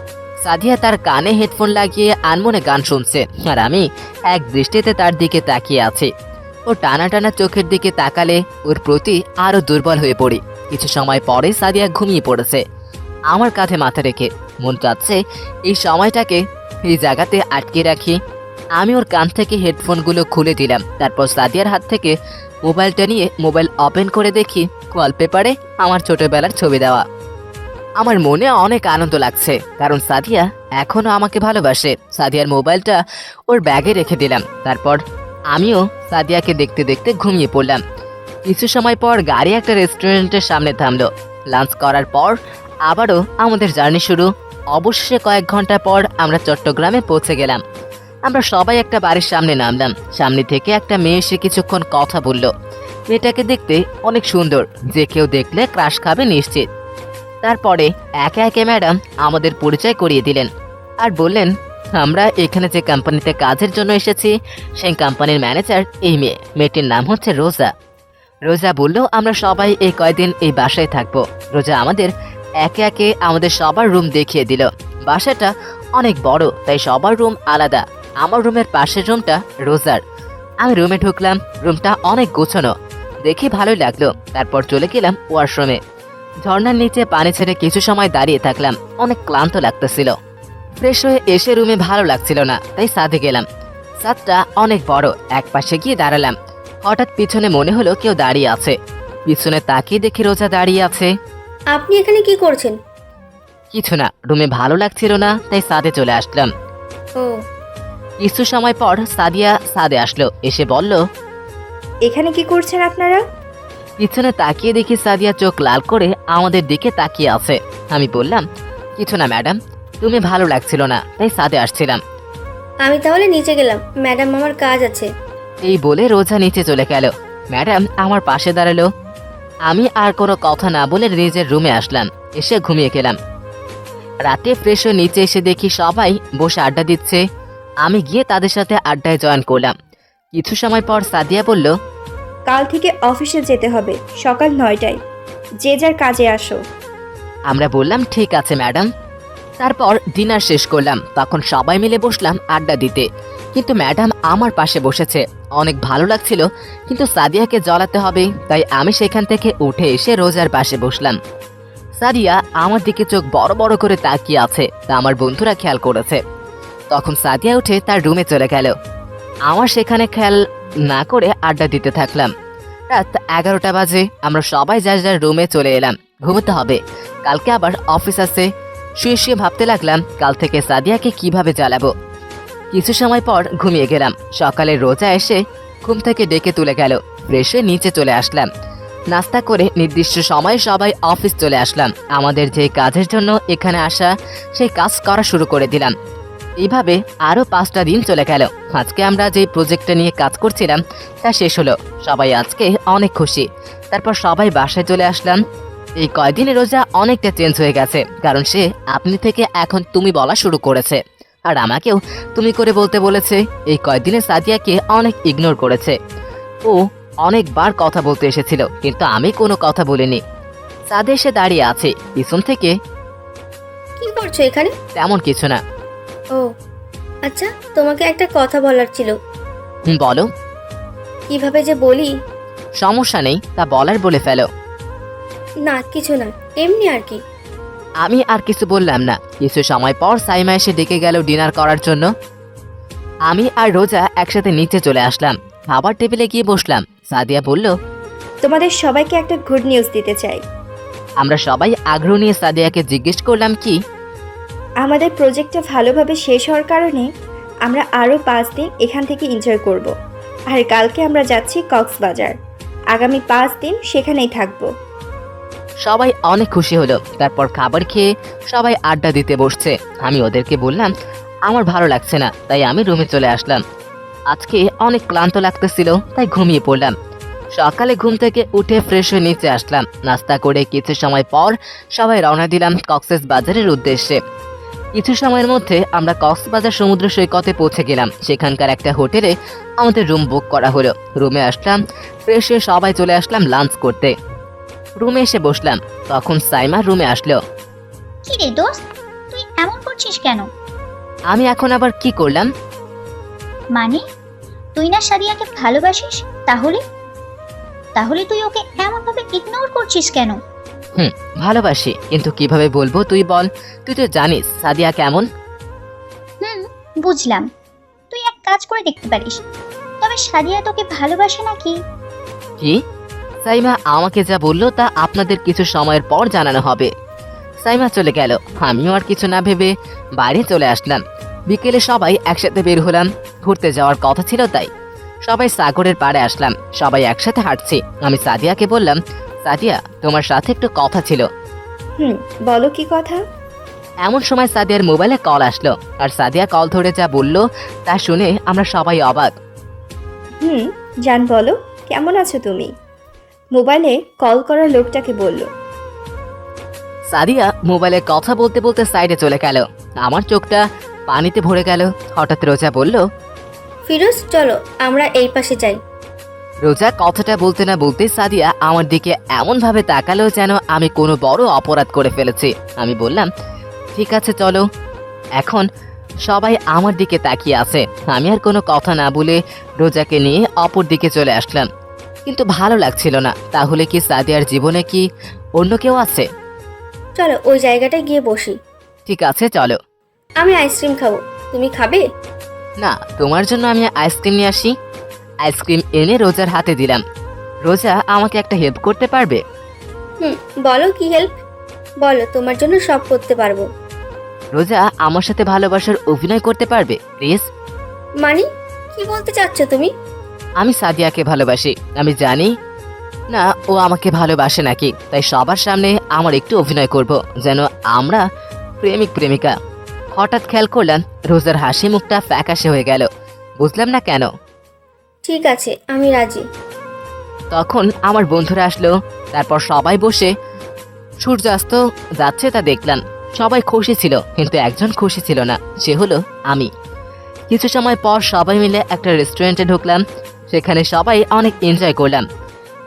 সাদিয়া তার কানে হেডফোন লাগিয়ে আনমনে গান শুনছে, আর আমি এক দৃষ্টিতে তার দিকে তাকিয়ে আছি। ও টানা টানা চোখের দিকে তাকালে ওর প্রতি আরো দুর্বল হয়ে পড়ি। কিছু সময় পরে সাদিয়া ঘুমিয়ে পড়েছে আমার কাঁধে মাথা রেখে। মন চাচ্ছে এই সময়টাকে এই জায়গাতে আটকে রাখি। আমি ওর কান থেকে হেডফোনগুলো খুলে দিলাম। তারপর সাদিয়ার হাত থেকে মোবাইলটা নিয়ে মোবাইল ওপেন করে দেখি ওয়ালপেপারে আমার ছোটবেলার ছবি দেওয়া। আমার মনে অনেক আনন্দ লাগছে, কারণ সাদিয়া এখনো আমাকে ভালোবাসে। সাদিয়ার মোবাইলটা ওর ব্যাগে রেখে দিলাম। তারপর আমিও সাদিয়াকে দেখতে দেখতে ঘুমিয়ে পড়লাম। কিছু সময় পর গাড়ি একটা রেস্টুরেন্টের সামনে থামলো। লাঞ্চ করার পর আবারও আমাদের জার্নি শুরু। অবশেষে কয়েক ঘন্টা পর আমরা চট্টগ্রামে পৌঁছে গেলাম। আমরা সবাই একটা বাড়ির সামনে নামলাম। সামনে থেকে একটা মেয়ে এসে কিছুক্ষণ কথা বলল। মেয়েটাকে দেখতে অনেক সুন্দর, যে কেউ দেখলে ক্রাশ খাবে নিশ্চিত। তারপরে একে একে ম্যাডাম আমাদের পরিচয় করিয়ে দিলেন আর বললেন আমরা এখানে যে কোম্পানিতে কাজের জন্য এসেছি সেই কোম্পানির ম্যানেজার এই মেয়েটির নাম হচ্ছে রোজা। রোজা বলল আমরা সবাই এই কয়দিন এই বাসায় থাকবো। রোজা আমাদের একে একে আমাদের সবার রুম দেখিয়ে দিল। বাসাটা অনেক বড়, তাই সবার রুম আলাদা। আমার রুমের পাশের রুমটা রোজার। আমি রুমে ঢুকলাম। রুমটা অনেক গোছানো, দেখে ভালোই লাগলো। তারপর চলে গেলাম ওয়াশরুমে। ঝর্ণার নিচে পানি ছেড়ে কিছু সময় দাঁড়িয়ে থাকলাম, অনেক ক্লান্ত লাগতেছিল। ফ্রেশ হয়ে এসে রুমে ভালো লাগছিল না, তাই ছাদে গেলাম। ছাদটা অনেক বড়, এক পাশে গিয়ে দাঁড়ালাম। হঠাৎ পিছনে মনে হলো কেউ দাঁড়িয়ে আছে। পিছনে তাকিয়ে দেখি রোজা দাঁড়িয়ে আছে। আপনি এখানে কি করছেন? কিছু না, রুমে ভালো লাগছিল না, তাই ছাদে চলে আসলাম। ও, কিছু সময় পর সাদিয়া ছাদে আসলো, এসে বলল, এখানে কি করছেন আপনারা? পিছনে তাকিয়ে দেখি সাদিয়া চোখ লাল করে আমাদের দিকে তাকিয়ে আছে। আমি বললাম, কিছু না ম্যাডাম, তুমি ভালো লাগছিল না, তাই ছাদে আসছিলাম। আমি তাহলে নিচে গেলাম, ম্যাডাম আমার কাজ আছে। এই বলে রোজা নিচে চলে গেল। ম্যাডাম আমার পাশে দাঁড়ালো। আমি আর কোনো কথা না বলে নিজের রুমে আসলাম, এসে ঘুমিয়ে গেলাম। রাতে ফ্রেশ হয়ে নিচে এসে দেখি সবাই বসে আড্ডা দিচ্ছে। আমি গিয়ে তাদের সাথে আড্ডায় জয়েন করলাম। কিছু সময় পর সাদিয়া বলল, কাল থেকে অফিসে যেতে হবে সকাল 9টায়, যে যার কাজে আসো। আমরা বললাম ঠিক আছে ম্যাডাম। তারপর ডিনার শেষ করলাম, তখন সবাই মিলে বসলাম আড্ডা দিতে। কিন্তু ম্যাডাম আমার পাশে বসেছে, অনেক ভালো লাগছিল, কিন্তু সাদিয়াকে জ্বলাতে হবে, তাই আমি সেখান থেকে উঠে এসে রোজার পাশে বসলাম। সাদিয়া আমার দিকে চোখ বড় বড় করে তাকিয়ে আছে, তা আমার বন্ধুরা খেয়াল করেছে। তখন সাদিয়া উঠে তার রুমে চলে গেল। আমার সেখানে খেয়াল না করে আড্ডা দিতে থাকলাম। রাত 11টা বাজে, আমরা সবাই যার যার রুমে চলে এলাম, ঘুমোতে হবে, কালকে আবার অফিস আছে। শুয়ে শুয়ে ভাবতে লাগলাম কাল থেকে সাদিয়াকে কিভাবে জ্বালাবো। কিছু সময় পর ঘুমিয়ে গেলাম। সকালে রোজা এসে ঘুম থেকে ডেকে তুলে গেল। ফ্রেশ হয়ে নিচে চলে আসলাম। নাস্তা করে নির্দিষ্ট সময়ে সবাই অফিস চলে আসলাম। আমাদের যে কাজের জন্য এখানে আসা, সেই কাজ করা শুরু করে দিলাম। এইভাবে আরও 5টা দিন চলে গেল। আজকে আমরা যে প্রজেক্টটা নিয়ে কাজ করছিলাম তা শেষ হলো। সবাই আজকে অনেক খুশি। তারপর সবাই বাসায় চলে আসলাম। এই কয়দিনে রোজা অনেকটা চেঞ্জ হয়ে গেছে, কারণ সে আপনি থেকে এখন তুমি বলা শুরু করেছে, আর আমাকেও তুমি করে বলতে বলেছে। এই কয়দিনে সাদিয়াকে অনেক ইগনোর করেছে। ও অনেকবার কথা বলতে এসেছিল, কিন্তু আমি কোনো কথা বলিনি। সাদে এসে দাঁড়িয়ে আছে পিছন থেকে। কি করছো এখানে? তেমন কিছু না। ও আচ্ছা, তোমাকে একটা কথা বলার ছিল। বলো। কিভাবে যে বলি। সমস্যা নেই, তা বলার বলে ফেলো। না কিছু না, এমনি আর কি। আমি আর কিছু বললাম না। কিছু সময় পর সাইমা এসে ডেকে গেল ডিনার করার জন্য। আমি আর রোজা একসাথে নিচে চলে আসলাম। খাবার টেবিলে গিয়ে বসলাম। সাদিয়া বলল, তোমাদের সবাইকে একটা গুড নিউজ দিতে চাই। আমরা সবাই আগ্রহ নিয়ে সাদিয়াকে জিজ্ঞেস করলাম কি। আমাদের প্রজেক্টটা ভালোভাবে শেষ হওয়ার কারণে আমরা আরও 5 দিন এখান থেকে এনজয় করব। আর কালকে আমরা যাচ্ছি কক্সবাজার। আগামী 5 দিন সেখানেই থাকবো। সবাই অনেক খুশি হলো। তারপর খাবার খেয়ে সবাই আড্ডা দিতে বসছে। আমি ওদেরকে বললাম আমার ভালো লাগছে না, তাই আমি রুমে চলে আসলাম। আজকে অনেক ক্লান্ত লাগতেছিল, তাই ঘুমিয়ে পড়লাম। সকালে ঘুম থেকে উঠে ফ্রেশ হয়ে নিচে আসলাম। নাস্তা করে কিছু সময় পর সবাই রওনা দিলাম কক্সবাজারের উদ্দেশ্যে। কিছু সময়ের মধ্যে আমরা কক্সবাজার সমুদ্র সৈকতে পৌঁছে গেলাম। সেখানকার একটা হোটেলে আমাদের রুম বুক করা হলো। রুমে আসলাম, ফ্রেশ হয়ে সবাই চলে আসলাম লাঞ্চ করতে। রুমে এসে বসলাম, তখন সাইমা রুমে আসলো। কি রে দোস্ত, তুই এমন করছিস কেন? আমি এখন আবার কি করলাম? মানে তুই না সাদিয়াকে ভালোবাসিস, তাহলে তাহলে তুই ওকে এমন ভাবে ইগনোর করছিস কেন? ভালোবাসি, কিন্তু কিভাবে বলবো তুই বল। তুই তো জানিস সাদিয়া কেমন। বুঝলাম। তুই এক কাজ করে দেখতে পারিস, তবে সাদিয়া তোকে ভালোবাসে নাকি। কি? সাইমা আমাকে যা বললো তা আপনাদের কিছু সময়ের পর জানানো হবে। সাইমা চলে গেল। আমিও আর কিছু না ভেবে বাইরে চলে আসলাম। বিকেলে সবাই একসাথে বের হলাম। ঘুরতে যাওয়ার কথা ছিল, তাই সবাই সাগরের পাড়ে আসলাম। সবাই একসাথে হাঁটছি। আমি সাদিয়াকে বললাম, সাদিয়া তোমার সাথে একটু কথা ছিল। বলো কি কথা? এমন সময় সাদিয়ার মোবাইলে কল আসলো, আর সাদিয়া কল ধরে যা বলল তা শুনে আমরা সবাই অবাক। জান বলো, কেমন আছো তুমি? মোবাইলে কল করা লোকটাকে বলল। সাদিয়া মোবাইলে কথা বলতে বলতে সাইডে চলে গেল। আমার চোখটা পানিতে ভরে গেল। হঠাৎ রোজা বলল, ফিরোজ চলো আমরা এই পাশে যাই। রোজা কথাটা বলতে না বলতে সাদিয়া আমার দিকে এমন ভাবে তাকালো যেন আমি কোনো বড় অপরাধ করে ফেলেছি। আমি বললাম, ঠিক আছে চলো। এখন সবাই আমার দিকে তাকিয়ে আছে। আমি আর কোনো কথা না বলে রোজাকে নিয়ে অপর দিকে চলে আসলাম। কিন্তু ভালো লাগছিল না। তাহলে কি সাদিয়ার জীবনে কি অন্য কেউ আছে? চলো ওই জায়গাটায় গিয়ে বসি। ঠিক আছে চলো। আমি আইসক্রিম খাবো, তুমি খাবে? না, তোমার জন্য আমি আইসক্রিম নিয়ে আসি। আইসক্রিম এনে রোজার হাতে দিলাম। রোজা আমাকে একটা হেল্প করতে পারবে? বলো কি হেল্প, বলো, তোমার জন্য সব করতে পারবো। রোজা আমার সাথে ভালোবাসার অভিনয় করতে পারবে প্লিজ? মানে কি বলতে চাচ্ছ তুমি? আমি সাদিয়াকে ভালোবাসি। আমি জানি না ও আমাকে ভালোবাসে নাকি, তাই সবার সামনে আমার একটু অভিনয় করব, যেন আমরা প্রেমিক প্রেমিকা। হঠাৎ খেয়াল করলাম রোজার হাসি মুখটা ফ্যাকাশে হয়ে গেল। বুঝলাম না কেন। ঠিক আছে, আমি রাজি। তখন আমার বন্ধুরা আসলো। তারপর সবাই বসে সূর্যাস্ত যাচ্ছে তা দেখলাম। সবাই খুশি ছিল, কিন্তু একজন খুশি ছিল না, সে হলো আমি। কিছু সময় পর সবাই মিলে একটা রেস্টুরেন্টে ঢুকলাম। সেখানে সবাই অনেক এনজয় করলাম।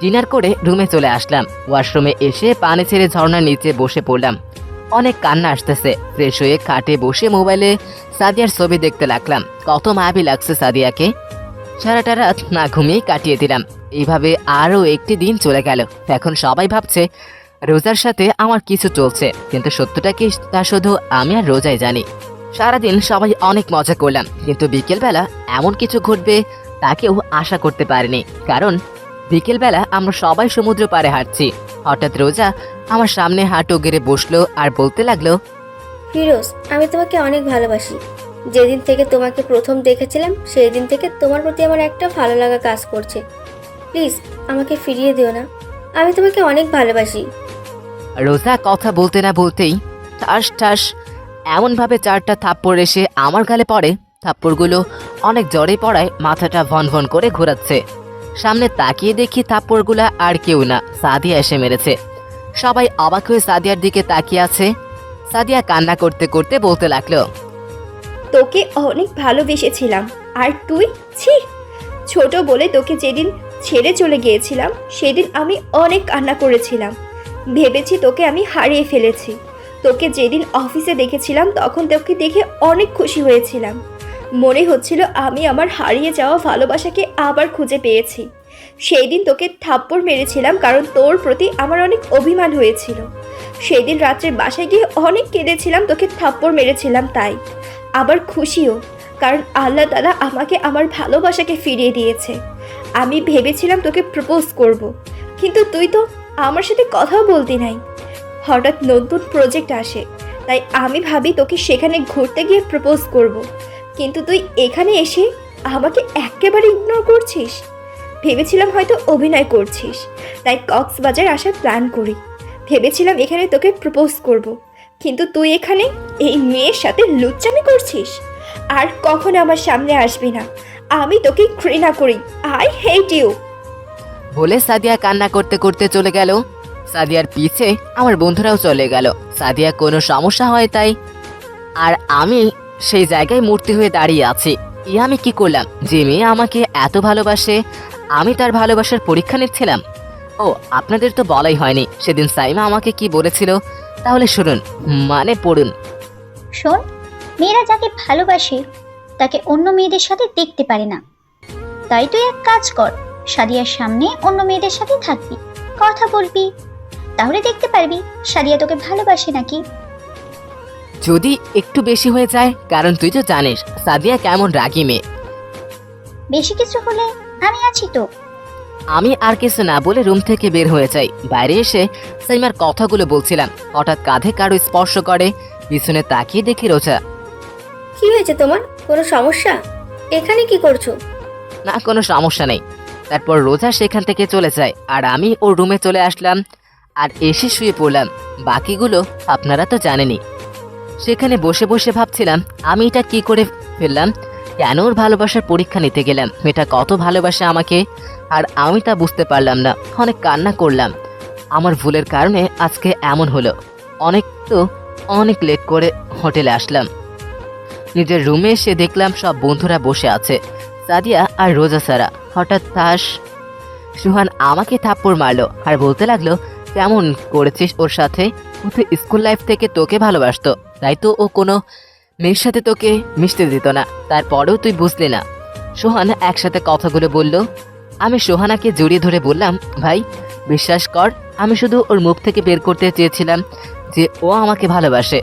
ডিনার করে রুমে চলে আসলাম। ওয়াশরুমে এসে পানি ছেড়ে ঝর্ণার নিচে বসে পড়লাম। অনেক কান্না আসতেছে। ফ্রেশ হয়ে খাটে বসে মোবাইলে সাদিয়ার ছবি দেখতে লাগলাম। কত মায়াবী লাগছে সাদিয়াকে। সারাটা রাত না ঘুমিয়ে কাটিয়ে দিলাম। এইভাবে আরও একটি দিন চলে গেল। এখন সবাই ভাবছে রোজার সাথে আমার কিছু চলছে, কিন্তু সত্যটা কি তা শুধু আমি আর রোজাই জানি। সারাদিন সবাই অনেক মজা করলাম, কিন্তু বিকেলবেলা এমন কিছু ঘটবে তা কেউ আশা করতে পারেনি। কারণ বিকেলবেলা আমরা সবাই সমুদ্র পাড়ে হাঁটছি। হঠাৎ রোজা আমার সামনে হাঁটু গেড়ে বসলো আর বলতে লাগলো, ফিরোজ, আমি তোমাকে অনেক ভালোবাসি। যেদিন থেকে তোমাকে প্রথম দেখেছিলাম সেই দিন থেকে তোমার প্রতি আমার একটা ভালো লাগা কাজ করছে। প্লিজ আমাকে ফিরিয়ে দিও না, আমি তোমাকে অনেক ভালোবাসি। রোজা কথা বলতে না বলতেই ঠাস ঠাস এমনভাবে 4টা থাপ্পড় এসে আমার গালে পড়ে। থাপ্পড়গুলো অনেক জোরে পড়ায় মাথাটা ভন ভন করে ঘোরাচ্ছে। সামনে তাকিয়ে দেখি থাপ্পড়গুলা আর কেউ না, সাদিয়া এসে মেরেছে। সবাই অবাক হয়ে সাদিয়ার দিকে তাকিয়ে আছে। সাদিয়া কান্না করতে করতে বলতে লাগলো, তোকে অনেক ভালোবেসেছিলাম, আর তুই ছি। ছোট বলে তোকে যেদিন ছেড়ে চলে গিয়েছিলাম সেদিন আমি অনেক কান্না করেছিলাম। ভেবেছি তোকে আমি হারিয়ে ফেলেছি। তোকে যেদিন অফিসে দেখেছিলাম তখন তোকে দেখে অনেক খুশি হয়েছিলাম। মনে হচ্ছিল আমি আমার হারিয়ে যাওয়া ভালোবাসাকে আবার খুঁজে পেয়েছি। সেই দিন তোকে থাপ্পড় মেরেছিলাম কারণ তোর প্রতি আমার অনেক অভিমান হয়েছিল। সেই দিন রাত্রে বাসায় গিয়ে অনেক কেঁদেছিলাম, তোকে থাপ্পড় মেরেছিলাম তাই। আবার খুশিও, কারণ আল্লাহ তাআলা আমাকে আমার ভালোবাসাকে ফিরিয়ে দিয়েছে। আমি ভেবেছিলাম তোকে প্রপোজ করব, কিন্তু তুই তো আমার সাথে কথাও বলতি নাই। হঠাৎ নতুন প্রজেক্ট আসে, তাই আমি ভাবি তোকে সেখানে ঘুরতে গিয়ে প্রপোজ করব, কিন্তু তুই এখানে এসে আমাকে একেবারে ইগনোর করছিস। ভেবেছিলাম হয়তো অভিনয় করছিস, তাই কক্সবাজার আসার প্ল্যান করি। ভেবেছিলাম এখানে তোকে প্রপোজ করব, কিন্তু তুই এখানে এই মেয়ের সাথে লুচ্চামি করছিস। আর কখনো আমার সামনে আসবি না, আমি তোকে ঘৃণা করি। I hate you. বলে সাদিয়া কান্না করতে করতে চলে গেল। সাদিয়ার পিছে আমার বন্ধুরাও চলে গেল। সাদিয়া কোনো সমস্যা হয় তাই, আর আমি সেই জায়গায় মূর্তি হয়ে দাঁড়িয়ে আছি। আমি কি করলাম? যে মেয়ে আমাকে এত ভালোবাসে, আমি তার ভালোবাসার পরীক্ষা নিচ্ছিলাম। ও, আপনাদের তো বলাই হয়নি সেদিন সাইমা আমাকে কি বলেছিল, তাহলে শুনুন, মানে পড়ুন। শোন, মেয়েরা যাকে ভালোবাসে তাকে অন্য মেয়েদের সাথে দেখতে পারে না। তাই তুই এক কাজ কর, সাদিয়ার সামনে অন্য মেয়েদের সাথে থাকবি, কথা বলবি, তাহলে দেখতে পারবি সাদিয়া তোকে ভালোবাসে নাকি। যদি একটু বেশি হয়ে যায়, কারণ তুই তো জানিস সাদিয়া কেমন রাগী মেয়ে। বেশি কিছু হলে আমি আছি তো। আমি আর কিছু না বলে রুম থেকে বের হয়ে যাই। বাইরে এসে সাইমার কথাগুলো বলছিলাম, হঠাৎ কাঁধে কারো স্পর্শ করে। পিছনে তাকিয়ে দেখি রোজা। কি হয়েছে তোমার, কোনো সমস্যা? এখানে কি করছো? না, কোনো সমস্যা নেই। তারপর রোজা সেখান থেকে চলে যায়, আর আমি ওর রুমে চলে আসলাম আর এসে শুয়ে পড়লাম। বাকিগুলো আপনারা তো জানেনই। সেখানে বসে বসে ভাবছিলাম আমি এটা কি করে ফেললাম, কেন ওর ভালোবাসার পরীক্ষা নিতে গেলাম। মেয়েটা কত ভালোবাসে আমাকে, আর আমি তা বুঝতে পারলাম না। অনেক কান্না করলাম। আমার ভুলের কারণে আজকে এমন হলো। অনেক লেট করে হোটেলে আসলাম। নিজের রুমে এসে দেখলাম সব বন্ধুরা বসে আছে, সাদিয়া আর রোজা সারা। হঠাৎ সুহান আমাকে থাপ্পড় মারলো আর বলতে লাগলো, কেমন করেছিস ওর সাথে? ও তো স্কুল লাইফ থেকে তোকে ভালোবাসতো, তাই তো ও কোনো মেয়ের সাথে তোকে মিশতে দিত না। তারপরেও তুই বুঝলি না। সোহান একসাথে কথাগুলো বলল। আমি সোহানাকে জড়িয়ে ধরে বললাম, ভাই বিশ্বাস কর, আমি শুধু ওর মুখ থেকে বের করতে চেয়েছিলাম যে ও আমাকে ভালোবাসে।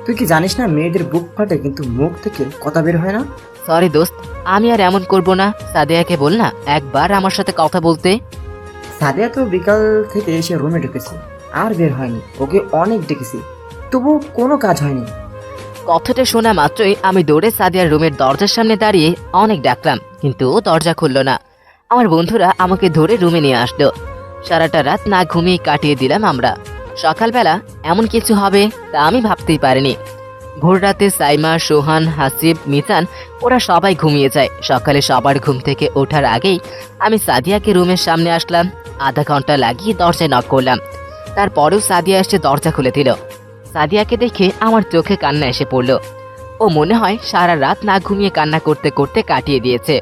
তুই কি জানিস না মেয়েদের বুক ফাটে কিন্তু মুখ থেকে কথা বের হয় না? সরি দোস্ত, আমি আর এমন করব না। সাদিয়াকে বল না একবার আমার সাথে কথা বলতে। সাদিয়া তো বিকাল থেকে এসে রুমে ঢুকেছে, আর বের হয়নি। ওকে অনেক ডেকেছি, তবু কোনো কাজ হয়নি। কথাটা শোনা মাত্রই আমি দৌড়ে সাদিয়ার রুমের দরজার সামনে দাঁড়িয়ে অনেক ডাকলাম, কিন্তু ও দরজা খুলল না। আমার বন্ধুরা আমাকে ধরে রুমে নিয়ে আসলো। সারাটা রাত না ঘুমিয়ে কাটিয়ে দিলাম আমরা। সকালবেলা এমন কিছু হবে তা আমি ভাবতেই পারিনি। ভোর রাতে সাইমা, সোহান, হাসিব, মিজান ওরা সবাই ঘুমিয়ে যায়। সকালে সবার ঘুম থেকে ওঠার আগেই আমি সাদিয়াকে রুমের সামনে আসলাম। আধা ঘন্টা লাগিয়ে দরজায় নক করলাম, তারপরেও সাদিয়া এসে দরজা খুলে দিল। সাদিয়াকে দেখে আমার চোখে কান্না এসে পড়ল। ও মনে হয় সারা রাত না ঘুমিয়ে কান্না করতে করতে কাটিয়ে দিয়েছে।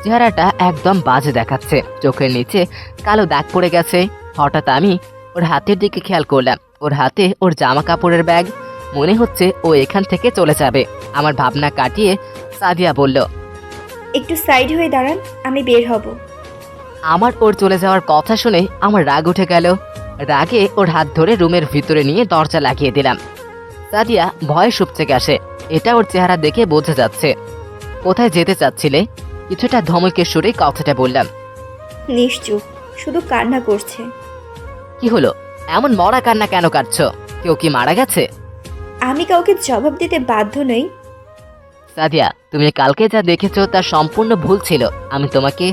চেহারাটা একদম বাজে দেখাচ্ছে, চোখের নিচে কালো দাগ পড়ে গেছে। হঠাৎ আমি ওর হাতের দিকে খেয়াল করলাম, ওর হাতে ওর জামা কাপড়ের ব্যাগ। মনে হচ্ছে ও এখান থেকে চলে যাবে। আমার ভাবনা কাটিয়ে সাদিয়া বলল, একটু সাইড হয়ে দাঁড়ান, আমি বের হব। আমার ওর চলে যাওয়ার কথা শুনে আমার রাগ উঠে গেল। রাগে ওর হাত ধরে রুমের ভিতরে নিয়ে দরজা লাগিয়ে দিলাম। সাদিয়া ভয়ে সুপচে গেছে, এটা ওর চেহারা দেখে বোঝা যাচ্ছে। কোথায় যেতে চাচ্ছিলে? কিছুটা ধমকের সুরে কথাটা বললাম। নিশ্চুপ, শুধু কান্না করছে। কি হলো, এমন মরা কান্না কেন কাটছো? কেউ কি মারা গেছে? আমি কাউকে জবাব দিতে বাধ্য নই। সাদিয়া, তুমি কালকে যা দেখেছো তা সম্পূর্ণ ভুল ছিল। আমি তোমাকে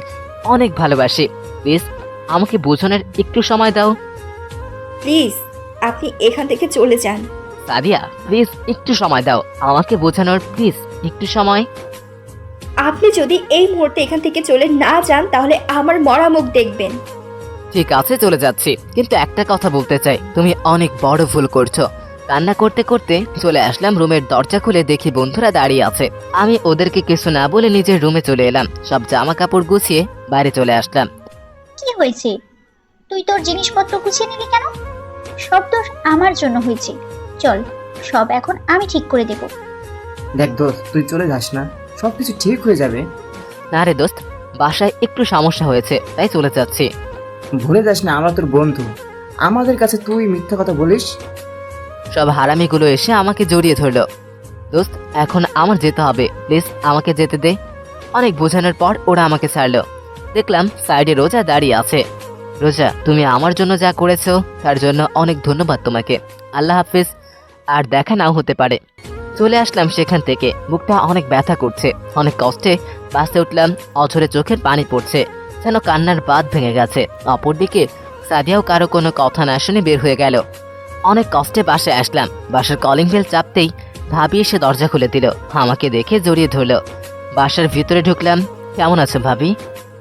অনেক ভালোবাসি। প্লিজ আমাকে বোঝানোর একটু সময় দাও। প্লিজ আপনি এখান থেকে চলে যান। সাদিয়া প্লিজ একটু সময় দাও আমাকে বোঝানোর, প্লিজ একটু সময়। আপনি যদি এই মুহূর্তে এখান থেকে চলে না যান তাহলে আমার মরা মুখ দেখবেন। ঠিক আছে, চলে যাচ্ছি, কিন্তু একটা কথা বলতে চাই, তুমি অনেক বড় ভুল করছো। কান্না করতে করতে চলে আসলাম রুমের দরজা খুলে দেখি বন্ধুরা দাঁড়িয়ে আছে। আমি ওদেরকে কিছু না বলে নিজের রুমে চলে এলাম। সব জামা কাপড় গুছিয়ে বাইরে চলে আসলাম। কি হয়েছে? তুই তোর জিনিসপত্র গুছিয়ে নিলি কেন? সব দোষ আমার জন্য হয়েছে। চল, সব এখন আমি ঠিক করে দেব। দেখ দোস্ত, তুই চলে যাস না, সবকিছু ঠিক হয়ে যাবে। না রে দোস্ত, বাসায় একটু সমস্যা হয়েছে তাই চলে যাচ্ছি। ভুলে যাস না আমরা তোর বন্ধু, আমাদের কাছে তুই মিথ্যা কথা বলিস। সব হারামিগুলো এসে আমাকে জড়িয়ে ধরলো। দোস্ত এখন আমার যেতে হবে, প্লিজ আমাকে যেতে দে। অনেক বোঝানোর পর ওরা আমাকে ছাড়লো। দেখলাম সাইডে রোজা দাঁড়িয়ে আছে। রোজা, তুমি আমার জন্য যা করেছো তার জন্য অনেক ধন্যবাদ তোমাকে। আল্লাহ হাফিজ, আর দেখা নাও হতে পারে। চলে আসলাম সেখান থেকে। বুকটা অনেক ব্যথা করছে, অনেক কষ্টে বাসে উঠলাম। অঝরে চোখের পানি পড়ছে, যেন কান্নার বাঁধ ভেঙে গেছে। অপরদিকে সাদিয়াও কারো কোনো কথা না শুনে বের হয়ে গেল। অনেক কষ্টে বাসায় আসলাম। বাসার কলিং বেল চাপতেই ভাবি এসে দরজা খুলে দিল। আমাকে দেখে জড়িয়ে ধরলো। বাসার ভিতরে ঢুকলাম। কেমন আছো ভাবি?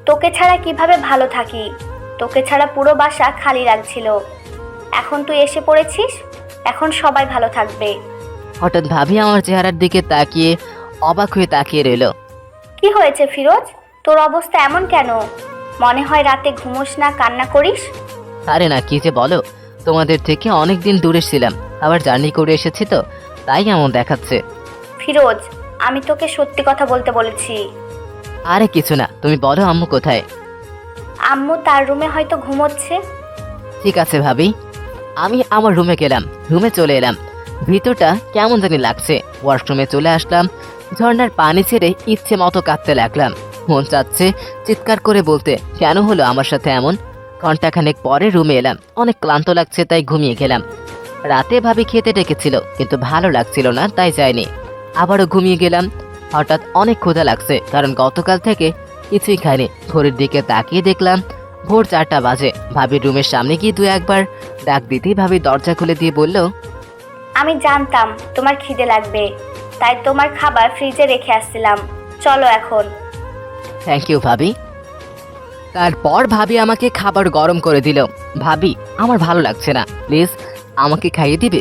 তোকে ছাড়া কিভাবে ভালো থাকি? তোকে ছাড়া পুরো বাসা খালি লাগছিল। এখন তুই এসে পড়েছিস, এখন সবাই ভালো থাকবে। হঠাৎ ভাবি আমার চেহারার দিকে তাকিয়ে অবাক হয়ে তাকিয়ে রইল। কি হয়েছে ফিরোজ, তোর অবস্থা এমন কেন? মনে হয় রাতে ঘুমোস না, কান্না করিস। আরে না, কি যে বলো, তোমাদের থেকে অনেক দিন দূরে ছিলাম, আবার জার্নি করে এসেছি তো তাই এমন দেখাচ্ছে। ফিরোজ, আমি তোকে সত্যি কথা বলতে বলেছি। আরে কিছু না, তুমি বলো আম্মু কোথায়? আম্মু তার রুমে হয়তো ঘুমোচ্ছে। ঠিক আছে ভাবি। আমি আমার রুমে গেলাম। রুমে চলে এলাম। ভিতরটা কেমন জানি লাগছে। ওয়াশরুমে চলে আসলাম। ঝর্ণার পানি ছেড়ে ইচ্ছে মতো কাঁদতে লাগলাম। মন চাচ্ছে চিৎকার করে বলতে, কেন হলো আমার সাথে এমন। ঘন্টাখানেক পরে রুমে এলাম। অনেক ক্লান্ত লাগছে তাই ঘুমিয়ে গেলাম। রাতে ভাবি খেতে ডেকেছিল কিন্তু ভালো লাগছিল না তাই যায়নি। আবারও ঘুমিয়ে গেলাম। হঠাৎ অনেক ক্ষুধা লাগছে, কারণ গতকাল থেকে কিছুই খাইনি। ঘড়ির দিকে তাকিয়ে দেখলাম ভোর 4টা বাজে। ভাবির রুমের সামনে গিয়ে দু একবার ডাক দিতেই ভাবি দরজা খুলে দিয়ে বলল, আমি জানতাম তোমার খিদে লাগবে, তাই তোমার খাবার ফ্রিজে রেখে আসছিলাম। চলো এখন। থ্যাংক ইউ ভাবি। তারপর ভাবি আমাকে খাবার গরম করে দিল। ভাবি, আমার ভালো লাগছে না, প্লিজ আমাকে খাইয়ে দিবে?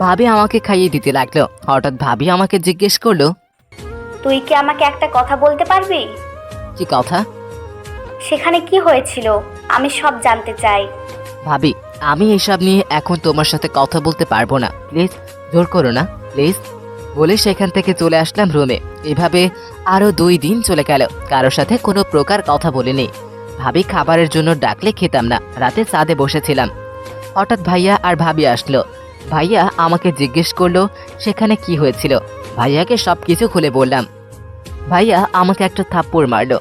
ভাবি আমাকে খাইয়ে দিতে লাগলো। হঠাৎ ভাবি আমাকে জিজ্ঞেস করলো, তুই কি আমাকে একটা কথা বলতে পারবি? কি কথা? সেখানে কি হয়েছিল আমি সব জানতে চাই। ভাবি, আমি এসব নিয়ে এখন তোমার সাথে কথা বলতে পারবো না, প্লিজ জোর করো না প্লিজ। বলে সেখান থেকে চলে আসলাম রুমে। এভাবে আরো 2 দিন চলে গেল, কারোর সাথে কোনো প্রকার কথা বলিনি। ভাবি খাবারের জন্য ডাকলে খেতাম না। রাতে ছাদে বসেছিলাম, হঠাৎ ভাইয়া আর ভাবি আসলো। ভাইয়া আমাকে জিজ্ঞেস করলো সেখানে কি হয়েছিল। ভাইয়াকে সবকিছু খুলে বললাম। ভাইয়া আমাকে একটা থাপ্পড় মারলো।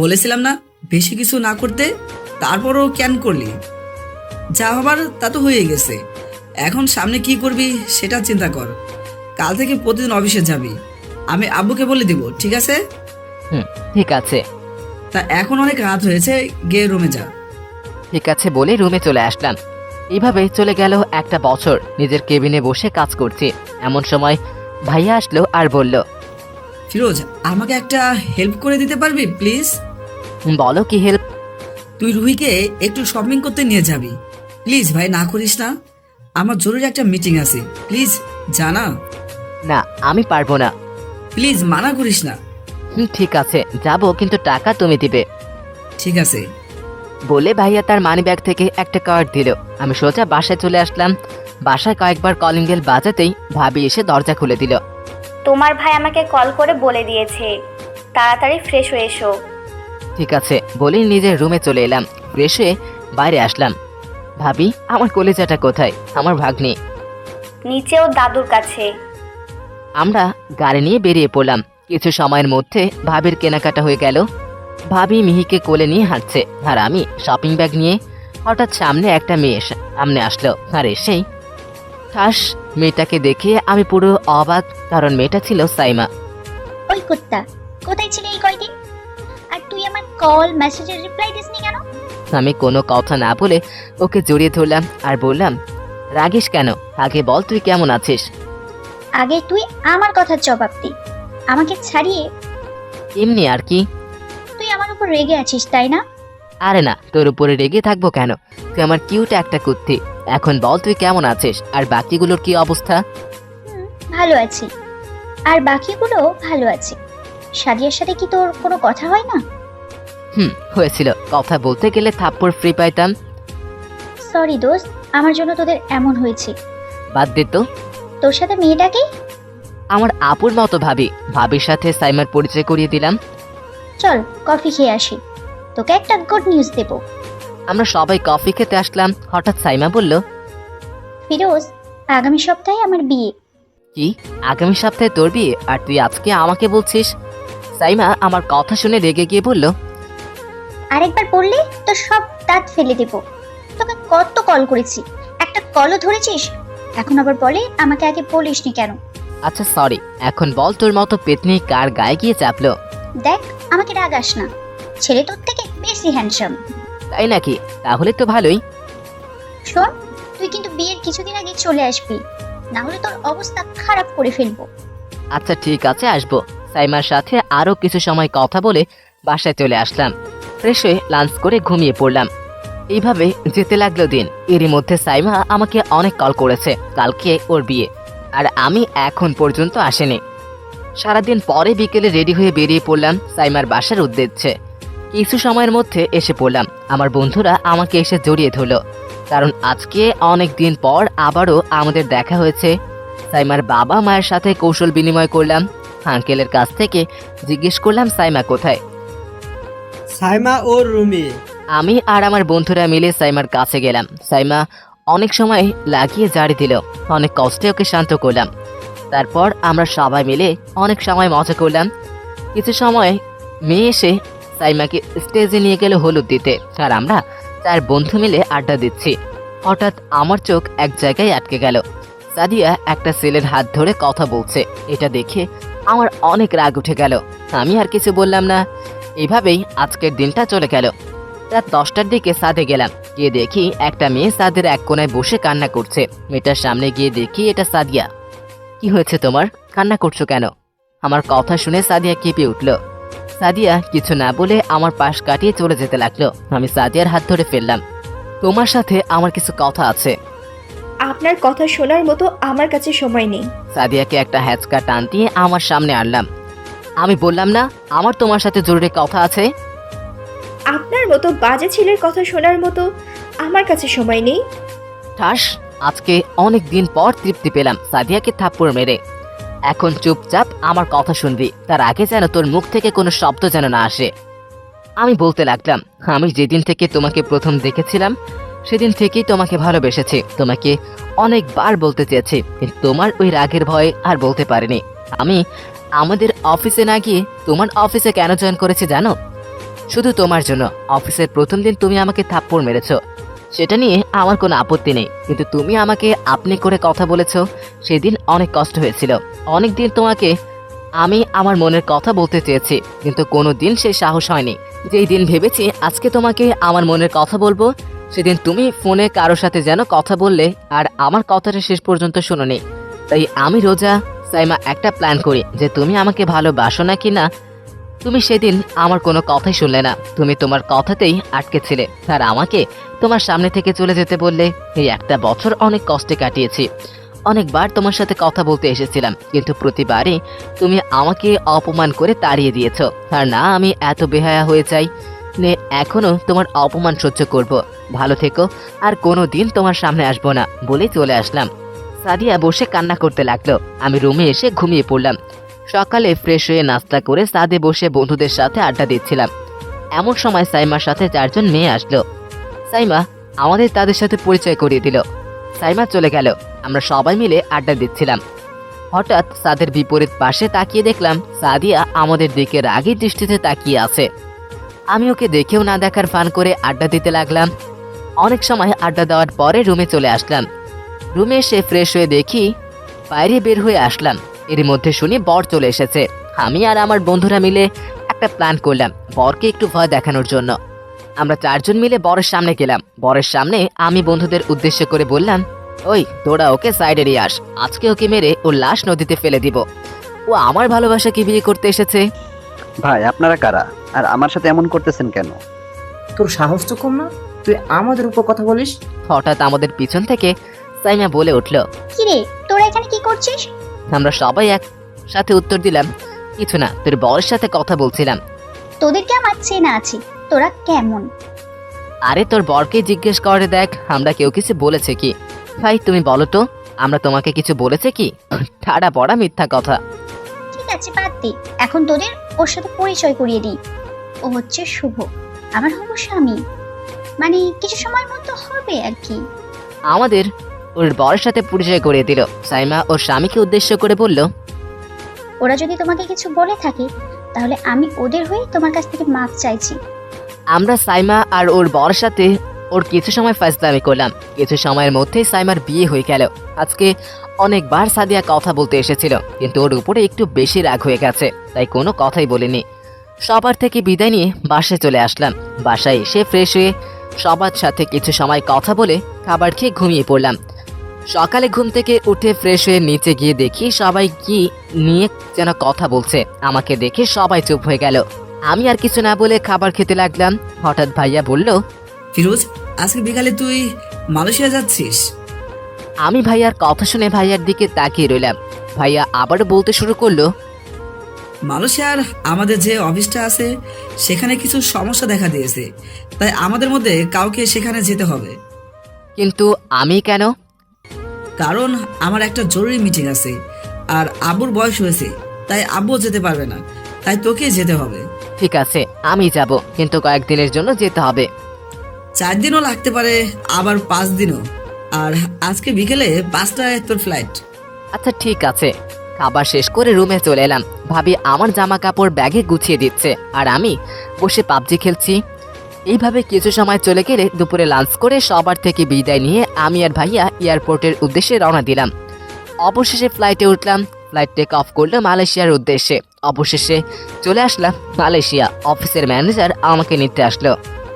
বলেছিলাম না বেশি কিছু না করতে, তারপরও কেন করলি? যা হবার তা তো হয়ে গেছে, এখন সামনে কি করবি সেটা চিন্তা কর। কাল থেকে প্রতিদিন অফিসে যাবি, আমি আব্বুকে বলে দিব, ঠিক আছে? ঠিক আছে। তা এখন অনেক রাত হয়েছে, গিয়ে রুমে যা। ঠিক আছে বলে রুমে চলে আসলাম। এইভাবে চলে গেল একটা বছর। নিজের কেবিনে বসে কাজ করছি, এমন সময় ভাইয়া আসলো আর বলল, ফিরোজ, আমাকে একটা হেল্প করে দিতে পারবি প্লিজ? বলো কি হেল্প? তুই রুহিকে একটু শপিং করতে নিয়ে যাবি প্লিজ ভাই, না করিস না? আমার জরুরি একটা মিটিং আছে, প্লিজ জানা। না, আমি পারবো না। প্লিজ মানা করিস না। ঠিক আছে যাবো, কিন্তু টাকা তুমি দিবে। ঠিক আছে। বলে ভাইয়া তার মানিব্যাগ থেকে একটা কার্ড দিল। আমি সোজা বাসায় চলে আসলাম। বাসায় কয়েকবার কলিং বেল বাজাতেই ভাবি এসে দরজা খুলে দিল। তোমার ভাই আমাকে কল করে বলে দিয়েছে তাড়াতাড়ি ফ্রেশ হয়ে এসো। ঠিক আছে বলেই নিজের রুমে চলে এলাম। ফ্রেশ হয়ে বাইরে আসলাম। ভাবি, আমার কলেজাটা কোথায়? আমার ভাগ্নি। নিচে ওর দাদুর কাছে। আমরা গাড়ি নিয়ে বেরিয়ে পড়লাম। কিছু সময়ের মধ্যে ভাবির কেনাকাটা হয়ে গেল। ভাবি মিহিকে কোলে নিয়ে হাঁটছে, আর আমি শপিং ব্যাগ নিয়ে। হঠাৎ সামনে একটা মেয়ে সামনে আসলো, আর এসেই ঠাস মেয়েটাকে দেখে আমি পুরো অবাক, কারণ মেয়েটা ছিল সাইমা। ওই কুত্তা, কোথায় ছিলি এই কয়দিন? আর তুই আমার কল মেসেজের রিপ্লাই দিসনি কেন? আমি কোনো কথা না বলে ওকে জড়িয়ে ধরলাম আর বললাম, রাগিস কেন? আগে বল তুই কেমন আছিস? আগে তুই আমার কথার জবাব দি, আমাকে ছাড়িয়ে। এমনি আর কি। তুই আমার উপর রেগে আছিস তাই না? আরে না, তোর উপরে রেগে থাকবো কেন? তুই আমার কিউট একটা কুত্তি। এখন বল তুই কেমন আছিস, আর বাকিগুলোর কি অবস্থা? ভালো আছি, আর বাকিগুলো ভালো আছে। সাদিয়ার সাথে কি তোর কোনো কথা হয় না? হয়েছিল। কথা বলতে গেলে থাপ্পড় ফ্রি পাইতাম। সরি দোস্ত, আমার জন্য তোদের এমন হয়েছে। বাদ দে তো। তোর সাথে মেয়েটাকে? আমার আপুর মতো ভাবি। ভাবির সাথে সাইমার পরিচয় করিয়ে দিলাম। চল কফি খেয়ে আসি, তোকে একটা গুড নিউজ দেব। আমরা সবাই কফি খেতে আসলাম। হঠাৎ সাইমা বলল, ফিরোজ, আগামী সপ্তাহে আমার বিয়ে। কি? আগামী সপ্তাহে তোর বিয়ে, আর তুই আজকে আমাকে বলছিস? সাইমা আমার কথা শুনে রেগে গিয়ে বলল, আরেকবার বললে তো সব দাঁত ফেলে দেব। তোকে কত কল করেছি, একটা কলও ধরেছিস? এখন আবার বলে আমাকে আগে বলিসনি কেন? আচ্ছা সরি, এখন বল তোর মতো পেতনি কার গায়ে গিয়ে চাপলো? দেখ, আমাকে রাগাস না, ছেলে তোর থেকে বেশি হ্যান্ডসাম। তাই নাকি? তাহলে তো ভালোই। শোন, তুই কিন্তু বিয়ের কিছুদিন আগে চলে আসবি, না হলে তোর অবস্থা খারাপ করে ফেলবো। আচ্ছা ঠিক আছে, আসবো। সাইমার সাথে আরো কিছু সময় কথা বলে বাসায় চলে আসলাম। ফ্রেশ হয়ে লাঞ্চ করে ঘুমিয়ে পড়লাম। এইভাবে যেতে লাগলো দিন। এরই মধ্যে সাইমা আমাকে অনেক কল করেছে, কালকে ওর বিয়ে, আর আমি এখন পর্যন্ত আসেনি। সারাদিন পরে বিকেলে রেডি হয়ে বেরিয়ে পড়লাম সাইমার বাসার উদ্দেশ্যে। কিছু সময়ের মধ্যে এসে পড়লাম। আমার বন্ধুরা আমাকে এসে জড়িয়ে ধরলো, কারণ আজকে অনেক দিন পর আবারও আমাদের দেখা হয়েছে। সাইমার বাবা মায়ের সাথে কৌশল বিনিময় করলাম। আঙ্কেলের কাছ থেকে জিজ্ঞেস করলাম সাইমা কোথায়। সাইমা ওর রুমে। আমি আর আমার বন্ধুরা মিলে সাইমার কাছে গেলাম। সাইমা অনেক সময় লাগিয়ে জারি দিল। অনেক কষ্টে ওকে শান্ত করলাম। তারপর আমরা সবাই মিলে অনেক সময় মজা করলাম। কিছু সময় মেয়ে এসে সাইমাকে স্টেজে নিয়ে গেল হলুদ দিতে, আর আমরা 4 বন্ধু মিলে আড্ডা দিচ্ছি। হঠাৎ আমার চোখ এক জায়গায় আটকে গেল। সাদিয়া একটা ছেলের হাত ধরে কথা বলছে। এটা দেখে আমার অনেক রাগ উঠে গেল। আমি আর কিছু বললাম না। এইভাবেই আজকের দিনটা চলে গেল। রাত 10টার দিকে ছাদে গেলাম। গিয়ে দেখি একটা মেয়ে ছাদের এক কোনায় বসে কান্না করছে। মেয়েটার সামনে গিয়ে দেখি এটা সাদিয়া। কি হয়েছে তোমার? কান্না করছো কেন? আমার কথা শুনে সাদিয়া কেঁপে উঠল। সাদিয়া কিছু না বলে আমার পাশ কাটিয়ে চলে যেতে লাগলো। আমি সাদিয়ার হাত ধরে ফেললাম। তোমার সাথে আমার কিছু কথা আছে। আপনার কথা শোনার মতো আমার কাছে সময় নেই। সাদিয়াকে একটা হ্যাচকা টান দিয়ে আমার সামনে আনলাম। আমি বললাম না আমার তোমার সাথে জরুরি কথা আছে? আপনার মতো বাজে ছেলের কথা শোনার মতো আমার কাছে সময় নেই। ঠাস, আজকে অনেক দিন পর তৃপ্তি পেলাম সাদিয়াকে থাপ্পড় মেরে। এখন চুপচাপ আমার কথা শুনবি, তার আগে যেন তোর মুখ থেকে কোনো শব্দ যেন না আসে। আমি বলতে লাগলাম, আমি যেদিন থেকে তোমাকে প্রথম দেখেছিলাম সেদিন থেকেই তোমাকে ভালোবেসেছি। তোমাকে অনেকবার বলতে চেয়েছি, কিন্তু তোমার ওই রাগের ভয়ে আর বলতে পারিনি। আমি আমাদের অফিসে না গিয়ে তোমার অফিসে কেন জয়েন করেছি জানো? শুধু তোমার জন্য। অফিসের প্রথম দিন তুমি আমাকে থাপ্পড় মেরেছো, সেটা নিয়ে আমার কোনো আপত্তি নেই, কিন্তু তুমি আমাকে আপনি করে কথা বলেছো, সেদিন অনেক কষ্ট হয়েছিল। অনেক দিন তোমাকে আমি আমার মনের কথা বলতে চেয়েছি, কিন্তু কোনো দিন সেই সাহস হয়নি। যেই দিন ভেবেছি আজকে তোমাকে আমার মনের কথা বলবো, সেদিন তুমি ফোনে কারোর সাথে যেন কথা বললে আর আমার কথাটা শেষ পর্যন্ত শোনোনি। তাই আমি রোজা সাইমা একটা প্ল্যান করি যে তুমি আমাকে ভালোবাসো না কি না। তুমি সেদিন আমার কোনো কথাই শুনলে না, তুমি তোমার কথাতেই আটকেছিলে আর আমাকে তোমার সামনে থেকে চলে যেতে বললে। এই একটা বছর অনেক কষ্টে কাটিয়েছি, অনেকবার তোমার সাথে কথা বলতে এসেছিলাম, কিন্তু প্রতিবারই তুমি আমাকে অপমান করে তাড়িয়ে দিয়েছ। আর না আমি এত বেহায়া হয়ে যাই নে এখনো তোমার অপমান সহ্য করব। ভালো থেকো, আর কোনো দিন তোমার সামনে আসবো না বলেই চলে আসলাম। সাদিয়া বসে কান্না করতে লাগলো। আমি রুমে এসে ঘুমিয়ে পড়লাম। সকালে ফ্রেশ হয়ে নাস্তা করে ছাদে বসে বন্ধুদের সাথে আড্ডা দিচ্ছিলাম। এমন সময় সাইমার সাথে 4 জন মেয়ে আসলো। সাইমা আমাদের তাদের সাথে পরিচয় করিয়ে দিল। সাইমা চলে গেল। আমরা সবাই মিলে আড্ডা দিচ্ছিলাম। হঠাৎ সাদের বিপরীত পাশে তাকিয়ে দেখলাম সাদিয়া আমাদের দিকে রাগী দৃষ্টিতে তাকিয়ে আছে। আমি ওকে দেখেও না দেখার ফান করে আড্ডা দিতে লাগলাম। অনেক সময় আড্ডা দেওয়ার পরে রুমে চলে আসলাম। রুমে এসে ফ্রেশ হয়ে দেখি বাইরে বের হয়ে আসলাম। এর মধ্যে শুনি বর চলে এসেছে। আমি আর আমার বন্ধুরা মিলে একটা প্ল্যান করলাম বরকে একটু ভয় দেখানোর জন্য। আমরা 4 জন মিলে বরের সামনে গেলাম। বরের সামনে আমি বন্ধুদের উদ্দেশ্য করে বললাম, ওই তোরা ওকে সাইডে নিয়ে আস, আজকে ওকে মেরে ওর লাশ নদীতে ফেলে দিব। ও আমার ভালোবাসাকে বিয়ে করতে এসেছে। ভাই আপনারা কারা, আর আমার সাথে এমন করতেছেন কেন? তোর সাহস তো কম না, তুই আমাদের উপর কথা বলিস? হঠাৎ আমাদের পিছন থেকে সাইমা বলে উঠল। কি রে, তোরা এখানে কি করছিস? আমরা সবাই এক সাথে উত্তর দিলাম, কিছু না, তোর বরের সাথে কথা বলছিলাম। তোদেরকে আমার চেনা আছে, তোরা কেমন? আরে তোর বরকে জিজ্ঞেস করে দেখ আমরা কেউ কিছু বলেছে কি। ভাই তুমি বলো তো, আমরা তোমাকে কিছু বলেছে কি? ঠাড়া পড়া মিথ্যা কথা। ঠিক আছে বাদ দে, এখন তোদের ওর সাথে পরিচয় করিয়ে দিই। ও হচ্ছে শুভ, আমার হবু স্বামী। মানে কিছু সময়ের মতো হবে আর কি। আমাদের ওর বরের সাথে পরিচয় করিয়ে দিল। সাইমা ওর স্বামীকে উদ্দেশ্য করে বলল, ওরা যদি তোমাকে কিছু বলে থাকে তাহলে আমি ওদের হয়ে তোমার কাছ থেকে মাপ চাইছি। আমরা সাইমা আর ওর বরের সাথে ওর কিছু সময় ফাজলামি করলাম। কিছু সময়ের মধ্যেই সাইমার বিয়ে হয়ে গেল। আজকে অনেকবার সাদিয়া কথা বলতে এসেছিল, কিন্তু ওর উপরে একটু বেশি রাগ হয়ে গেছে, তাই কোনো কথাই বলিনি। সবার থেকে বিদায় নিয়ে বাসায় চলে আসলাম। বাসায় এসে ফ্রেশ হয়ে সবার সাথে কিছু সময় কথা বলে খাবার খেয়ে ঘুমিয়ে পড়লাম। সকালে ঘুম থেকে উঠে ফ্রেশ হয়ে নিচে গিয়ে দেখি সবাই কি নিয়ে যেন কথা বলছে। আমাকে দেখে সবাই চুপ হয়ে গেল। আমি আর কিছু না বলে খাবার খেতে লাগলাম। হঠাৎ ভাইয়া বলল, ফিরোজ আজকে বিকালে তুই মালয়েশিয়া যাচ্ছিস? আমি ভাইয়ার কথা শুনে ভাইয়ার দিকে তাকিয়ে রইলাম। ভাইয়া আবার বলতে শুরু করলো, মালয়েশিয়ার আমাদের যে অফিসটা আছে সেখানে কিছু সমস্যা দেখা দিয়েছে, তাই আমাদের মধ্যে কাউকে সেখানে যেতে হবে। কিন্তু আমি কেন? কারণ আমার একটা জরুরি মিটিং আছে, আর আব্বুর বয়স হয়েছে, তাই আব্বুও যেতে পারবে না, তাই তোকে যেতে হবে। ঠিক আছে আমি যাব, কিন্তু কয়েকদিনের জন্য যেতে হবে। 4 দিনও লাগতে পারে, আবার 5 দিনও। আর আজকে বিকেলে 5টায় তোর ফ্লাইট। আচ্ছা ঠিক আছে। খাবার শেষ করে রুমে চলে এলাম। ভাবি আমার জামা কাপড় ব্যাগে গুছিয়ে দিচ্ছে, আর আমি বসে পাবজি খেলছি। এইভাবে কিছু সময় চলে গেলে দুপুরে লাঞ্চ করে সবার থেকে বিদায় নিয়ে আমি আর ভাইয়া এয়ারপোর্টের উদ্দেশ্যে রওনা দিলাম। অবশেষে ফ্লাইটে উঠলাম। ফ্লাইট টেক অফ করলো মালয়েশিয়ার উদ্দেশ্যে। অবশেষে চলে আসলাম মালয়েশিয়া। অফিসের ম্যানেজার আমাকে নিতে আসলো।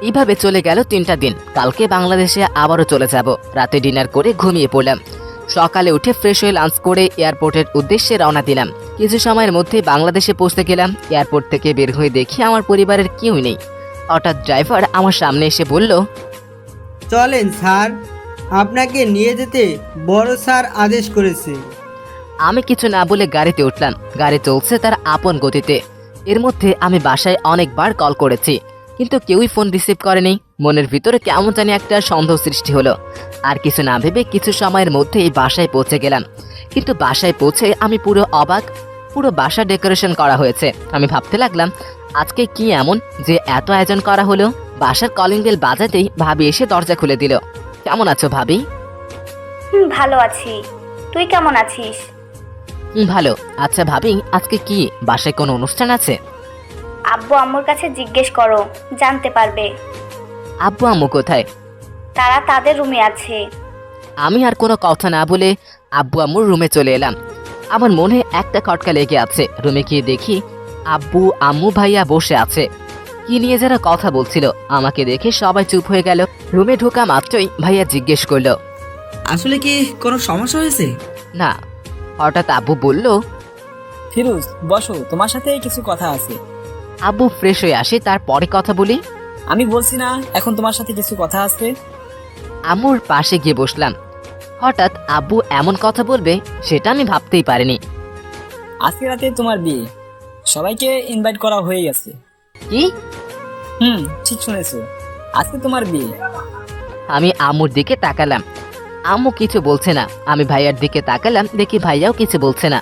এইভাবে চলে গেল 3টা দিন। কালকে বাংলাদেশে আবারও চলে যাব। রাতে ডিনার করে ঘুমিয়ে পড়লাম। সকালে উঠে ফ্রেশ হয়ে লাঞ্চ করে এয়ারপোর্টের উদ্দেশ্যে রওনা দিলাম। কিছু সময়ের মধ্যেই বাংলাদেশে পৌঁছে গেলাম। এয়ারপোর্ট থেকে বের হয়ে দেখি আমার পরিবারের কেউই নেই। হঠাৎ ড্রাইভার আমার সামনে এসে বলল, চলেন স্যার, আপনাকে নিয়ে যেতে বড় স্যার আদেশ করেছে। আমি কিছু না বলে গাড়িতে উঠলাম। গাড়ি চলছে তার আপন গতিতে। এর মধ্যে আমি বাসায় অনেকবার কল করেছি, কিন্তু কেউই ফোন রিসিভ করেনি। মনের ভিতরে কেমন জানি একটা সন্দেহ সৃষ্টি হলো। আর কিছু না ভেবে কিছু সময়ের মধ্যেই বাসায় পৌঁছে গেলাম। কিন্তু বাসায় পৌঁছে আমি পুরো অবাক। পুরো বাসা ডেকোরেশন করা হয়েছে। আমি ভাবতে লাগলাম আজকে কি এমন যে এত আয়োজন করা হলো। বাসার কলিং বেল বাজাতেই ভাবি এসে দরজা খুলে দিল। কেমন আছো ভাবি? ভালো আছি, তুই কেমন আছিস? ভালো। আচ্ছা ভাবি, আজকে কি বাসায় কোনো অনুষ্ঠান আছে? আব্বু আম্মুর কাছে জিজ্ঞেস করো, জানতে পারবে। আব্বু আম্মু কোথায়? তারা তাদের রুমে আছে। আমি আর কোনো কথা না বলে আব্বু আম্মুর রুমে চলে এলাম। আমার মনে একটা খটকা লেগে আছে। রুমে গিয়ে দেখি আব্বু আম্মু ভাইয়া বসে আছে, কি নিয়ে যারা কথা বলছিল। আমাকে দেখে সবাই চুপ হয়ে গেল। রুমে ঢোকা মাত্রই ভাইয়া জিজ্ঞেস করলো, আসলে কি কোনো সমস্যা হয়েছে? না। হঠাৎ আব্বু বলল, ফিরোজ বসো, তোমার সাথে কিছু কথা আছে। আব্বু ফ্রেশ হয়ে আসে, তারপরে কথা বলি। আমি বলছি না এখন তোমার সাথে কিছু কথা আছে। আম্মুর পাশে গিয়ে বসলাম। হঠাৎ আব্বু এমন কথা বলবে সেটা আমি ভাবতেই পারিনি। আজকে রাতে তোমার বিয়ে, সবাইকে ইনভাইট করা হয়ে গেছে। কি? ঠিক শুনেছো, আজকে তোমার বিয়ে। আমি আম্মুর দিকে তাকালাম, আম্মু কিছু বলছে না। আমি ভাইয়ার দিকে তাকালাম, দেখি ভাইয়াও কিছু বলছে না।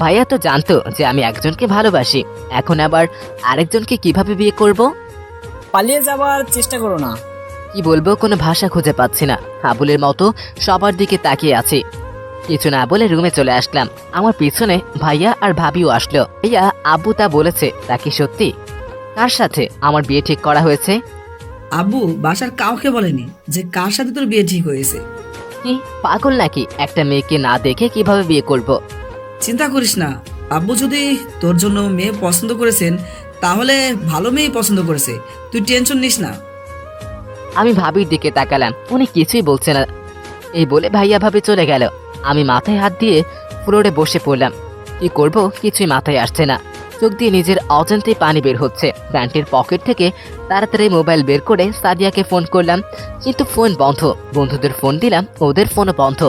ভাইয়া তো জানতো যে আমি একজনকে ভালোবাসি, এখন আবার আরেকজনকে কিভাবে বিয়ে করব? পালিয়ে যাওয়ার চেষ্টা করো না। কি বলবো কোনো ভাষা খুঁজে পাচ্ছি না। আবুলের মতো সবার দিকে তাকিয়ে আছি। কিছু না বলে রুমে চলে আসলাম। আমার পিছনে ভাইয়া আর ভাবিও আসলো। ভাইয়া আব্বু তা বলেছে, তা কি সত্যি? কার সাথে আমার বিয়ে ঠিক করা হয়েছে? আব্বু বাসার কাউকে বলেনি যে কার সাথে তোর বিয়ে ঠিক হয়েছে। কি পাগল নাকি? একটা মেয়েকে না দেখে কিভাবে বিয়ে করব? চিন্তা করিস না, আব্বু যদি তোর জন্য মেয়ে পছন্দ করেছেন তাহলে ভালো মেয়ে পছন্দ করেছে, তুই টেনশন নিস না। আমি ভাবির দিকে তাকালাম, উনি কিছুই বলছে না। এই বলে ভাইয়া ভাবি চলে গেল। আমি মাথায় হাত দিয়ে ফ্লোরে বসে পড়লাম। কি করব কিছুই মাথায় আসছে না। চোখ দিয়ে নিজের অজান্তেই পানি বের হচ্ছে। প্যান্টের পকেট থেকে তাড়াতাড়ি মোবাইল বের করে সাদিয়াকে ফোন করলাম, কিন্তু ফোন বন্ধ। বন্ধুদের ফোন দিলাম, ওদের ফোনও বন্ধ।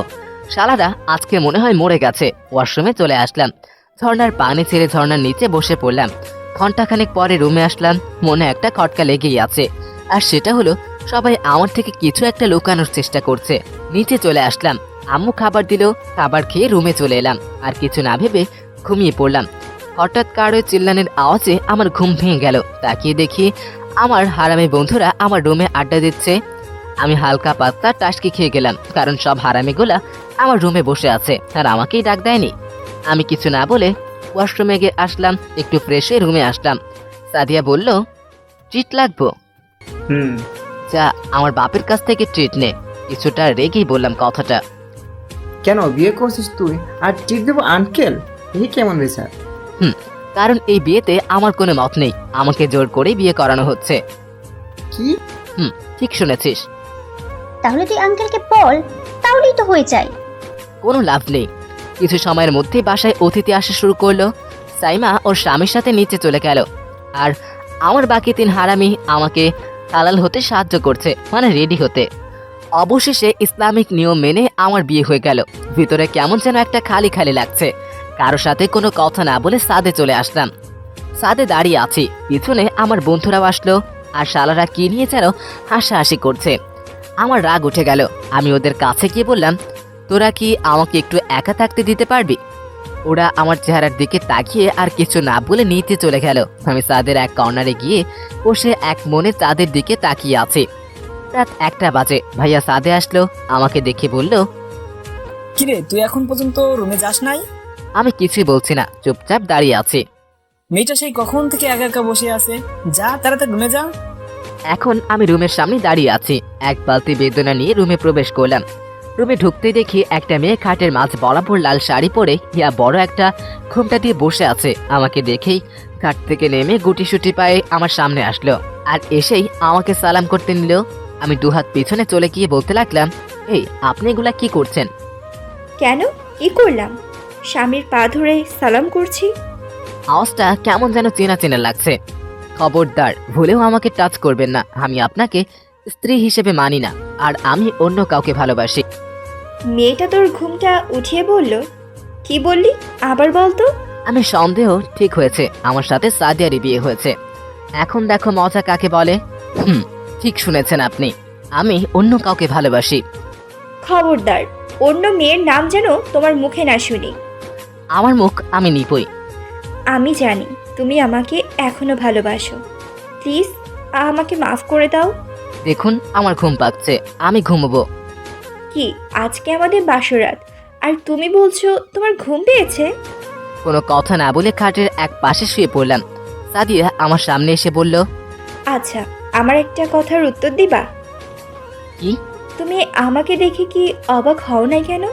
শালারা আজকে মনে হয় মরে গেছে। ওয়াশরুমে চলে আসলাম, ঝর্ণার পানি ছেড়ে ঝর্ণার নিচে বসে পড়লাম। ঘন্টাখানেক পরে রুমে আসলাম, মনে একটা খটকা লেগেই আছে। আর সেটা হলো সবাই আমার থেকে কিছু একটা লুকানোর চেষ্টা করছে। নিচে চলে আসলাম, আম্মু খাবার দিল। খাবার খেয়ে রুমে চলে এলাম, আর কিছু না ভেবে ঘুমিয়ে পড়লাম। হঠাৎ কারো চিল্লানের আওয়াজে আমার ঘুম ভেঙে গেল। তাকিয়ে দেখি আমার হারামি বন্ধুরা আমার রুমে আড্ডা দিচ্ছে। আমি হালকা পাতলা টাসকি খেয়ে গেলাম, কারণ সব হারামিগুলা আমার রুমে বসে আছে আর আমাকেই ডাক দেয়নি। আমি কিছু না বলে ওয়াশরুমে গিয়ে আসলাম, একটু ফ্রেশ হয়ে রুমে আসলাম। সাদিয়া বলল, ট্রিট লাগবো? যা, আমার বাপের কাছ থেকে ট্রিট নে। কিছুটা রেগেই বললাম কথাটা। কেন বিয়ে করছিস তুই আর টিপ দেবো আঙ্কেল? এই কেমন রে স্যার? কারণ এই বিয়েতে আমার কোনো মত নেই, আমাকে জোর করে বিয়ে করানো হচ্ছে। কি? ঠিক শুনেছিস। তাহলে তুই আঙ্কেলকে বল, তাহলেই তো হয়ে যায়। কোনো লাভ নেই। কিছু সময়ের মধ্যেই বাসায় অতিথি আসা শুরু করলো। সাইমা ওর স্বামীর সাথে নিচে চলে গেল, আর আমার বাকি 3 হারামি আমাকে হালাল হতে সাহায্য করছে, মানে রেডি হতে। অবশেষে ইসলামিক নিয়ম মেনে আমার বিয়ে হয়ে গেল। ভিতরে কেমন যেন একটা খালি খালি লাগছে। কারো সাথে কোনো কথা না বলে সাদে চলে আসলাম। সাদে দাঁড়িয়ে আছি, পিছনে আমার বন্ধুরাও আসলো, আর শালারা কি নিয়ে যেন হাসাহাসি করছে। আমার রাগ উঠে গেল। আমি ওদের কাছে গিয়ে বললাম, তোরা কি আমাকে একটু একা থাকতে দিতে পারবি? ওরা আমার চেহারার দিকে তাকিয়ে আর কিছু না বলে নিতে চলে গেল। আমি সাদের এক কর্নারে গিয়ে বসে এক মনে চাঁদের দিকে তাকিয়ে আছি। রাত 1টা বাজে। ভাইয়া সাদে আসলো, আমাকে দেখে বলল, কিরে তুই এখন পর্যন্ত রুমে যাস নাই? আমি কিছুই বলছি না, চুপচাপ দাঁড়িয়ে আছি। মেয়েটা সেই কখন থেকে একা একা বসে আছে, যা তাড়াতাড়ি রুমে যা। এখন আমি রুমের সামনে দাঁড়িয়ে আছি। এক বালতি বেদনা নিয়ে রুমে প্রবেশ করলাম। রুমে ঢুকতে দেখি একটা মেয়ে খাটের মাঝ বরাবর লাল শাড়ি পরে ইয়া বড় একটা ঘুমটা দিয়ে বসে আছে। আমাকে দেখেই খাট থেকে নেমে গুটিসুটি পায়ে আমার সামনে আসলো, আর এসেই আমাকে সালাম করতে নিল। আমি দুহাত পিছনে চলে গিয়ে বলতে লাগলাম, এই আপনি এগুলা কি করছেন? কেন, কি করলাম? স্বামীর পা ধরে সালাম করছি। আওয়াজটা কেমন যেন চেনা চেনা লাগছে। খবরদার ভুলেও আমাকে টাচ করবেন না। আমি আপনাকে স্ত্রী হিসেবে মানি না, আর আমি অন্য কাউকে ভালোবাসি। মেয়েটা তোর ঘুমটা উঠিয়ে বলল, কি বললি আবার বলতো? আমি সন্দেহ ঠিক হয়েছে, আমার সাথে সাদিয়ারই বিয়ে হয়েছে। এখন দেখো মজা কাকে বলে। ঠিক শুনেছেন আপনি, আমি অন্য কাউকে ভালোবাসি। খবরদার অন্য মেয়ের নাম যেন তোমার মুখে না শুনি। আমার মুখ আমি নিবই, আমি জানি তুমি আমাকে এখনো ভালোবাসো। প্লিজ আমাকে মাফ করে দাও। দেখুন আমার ঘুম পাচ্ছে, আমি ঘুমবো। কি আজকে আমাদের বাসরাত আর তুমি বলছো তোমার ঘুম পেয়েছে? কোনো কথা না বলে খাটের এক পাশে শুয়ে পড়লাম। সাদিয়া আমার সামনে এসে বলল, আচ্ছা, আমার একটা কথার উত্তর দিবা? কি? তুমি আমাকে দেখে কি অবাক হও নাই কেন?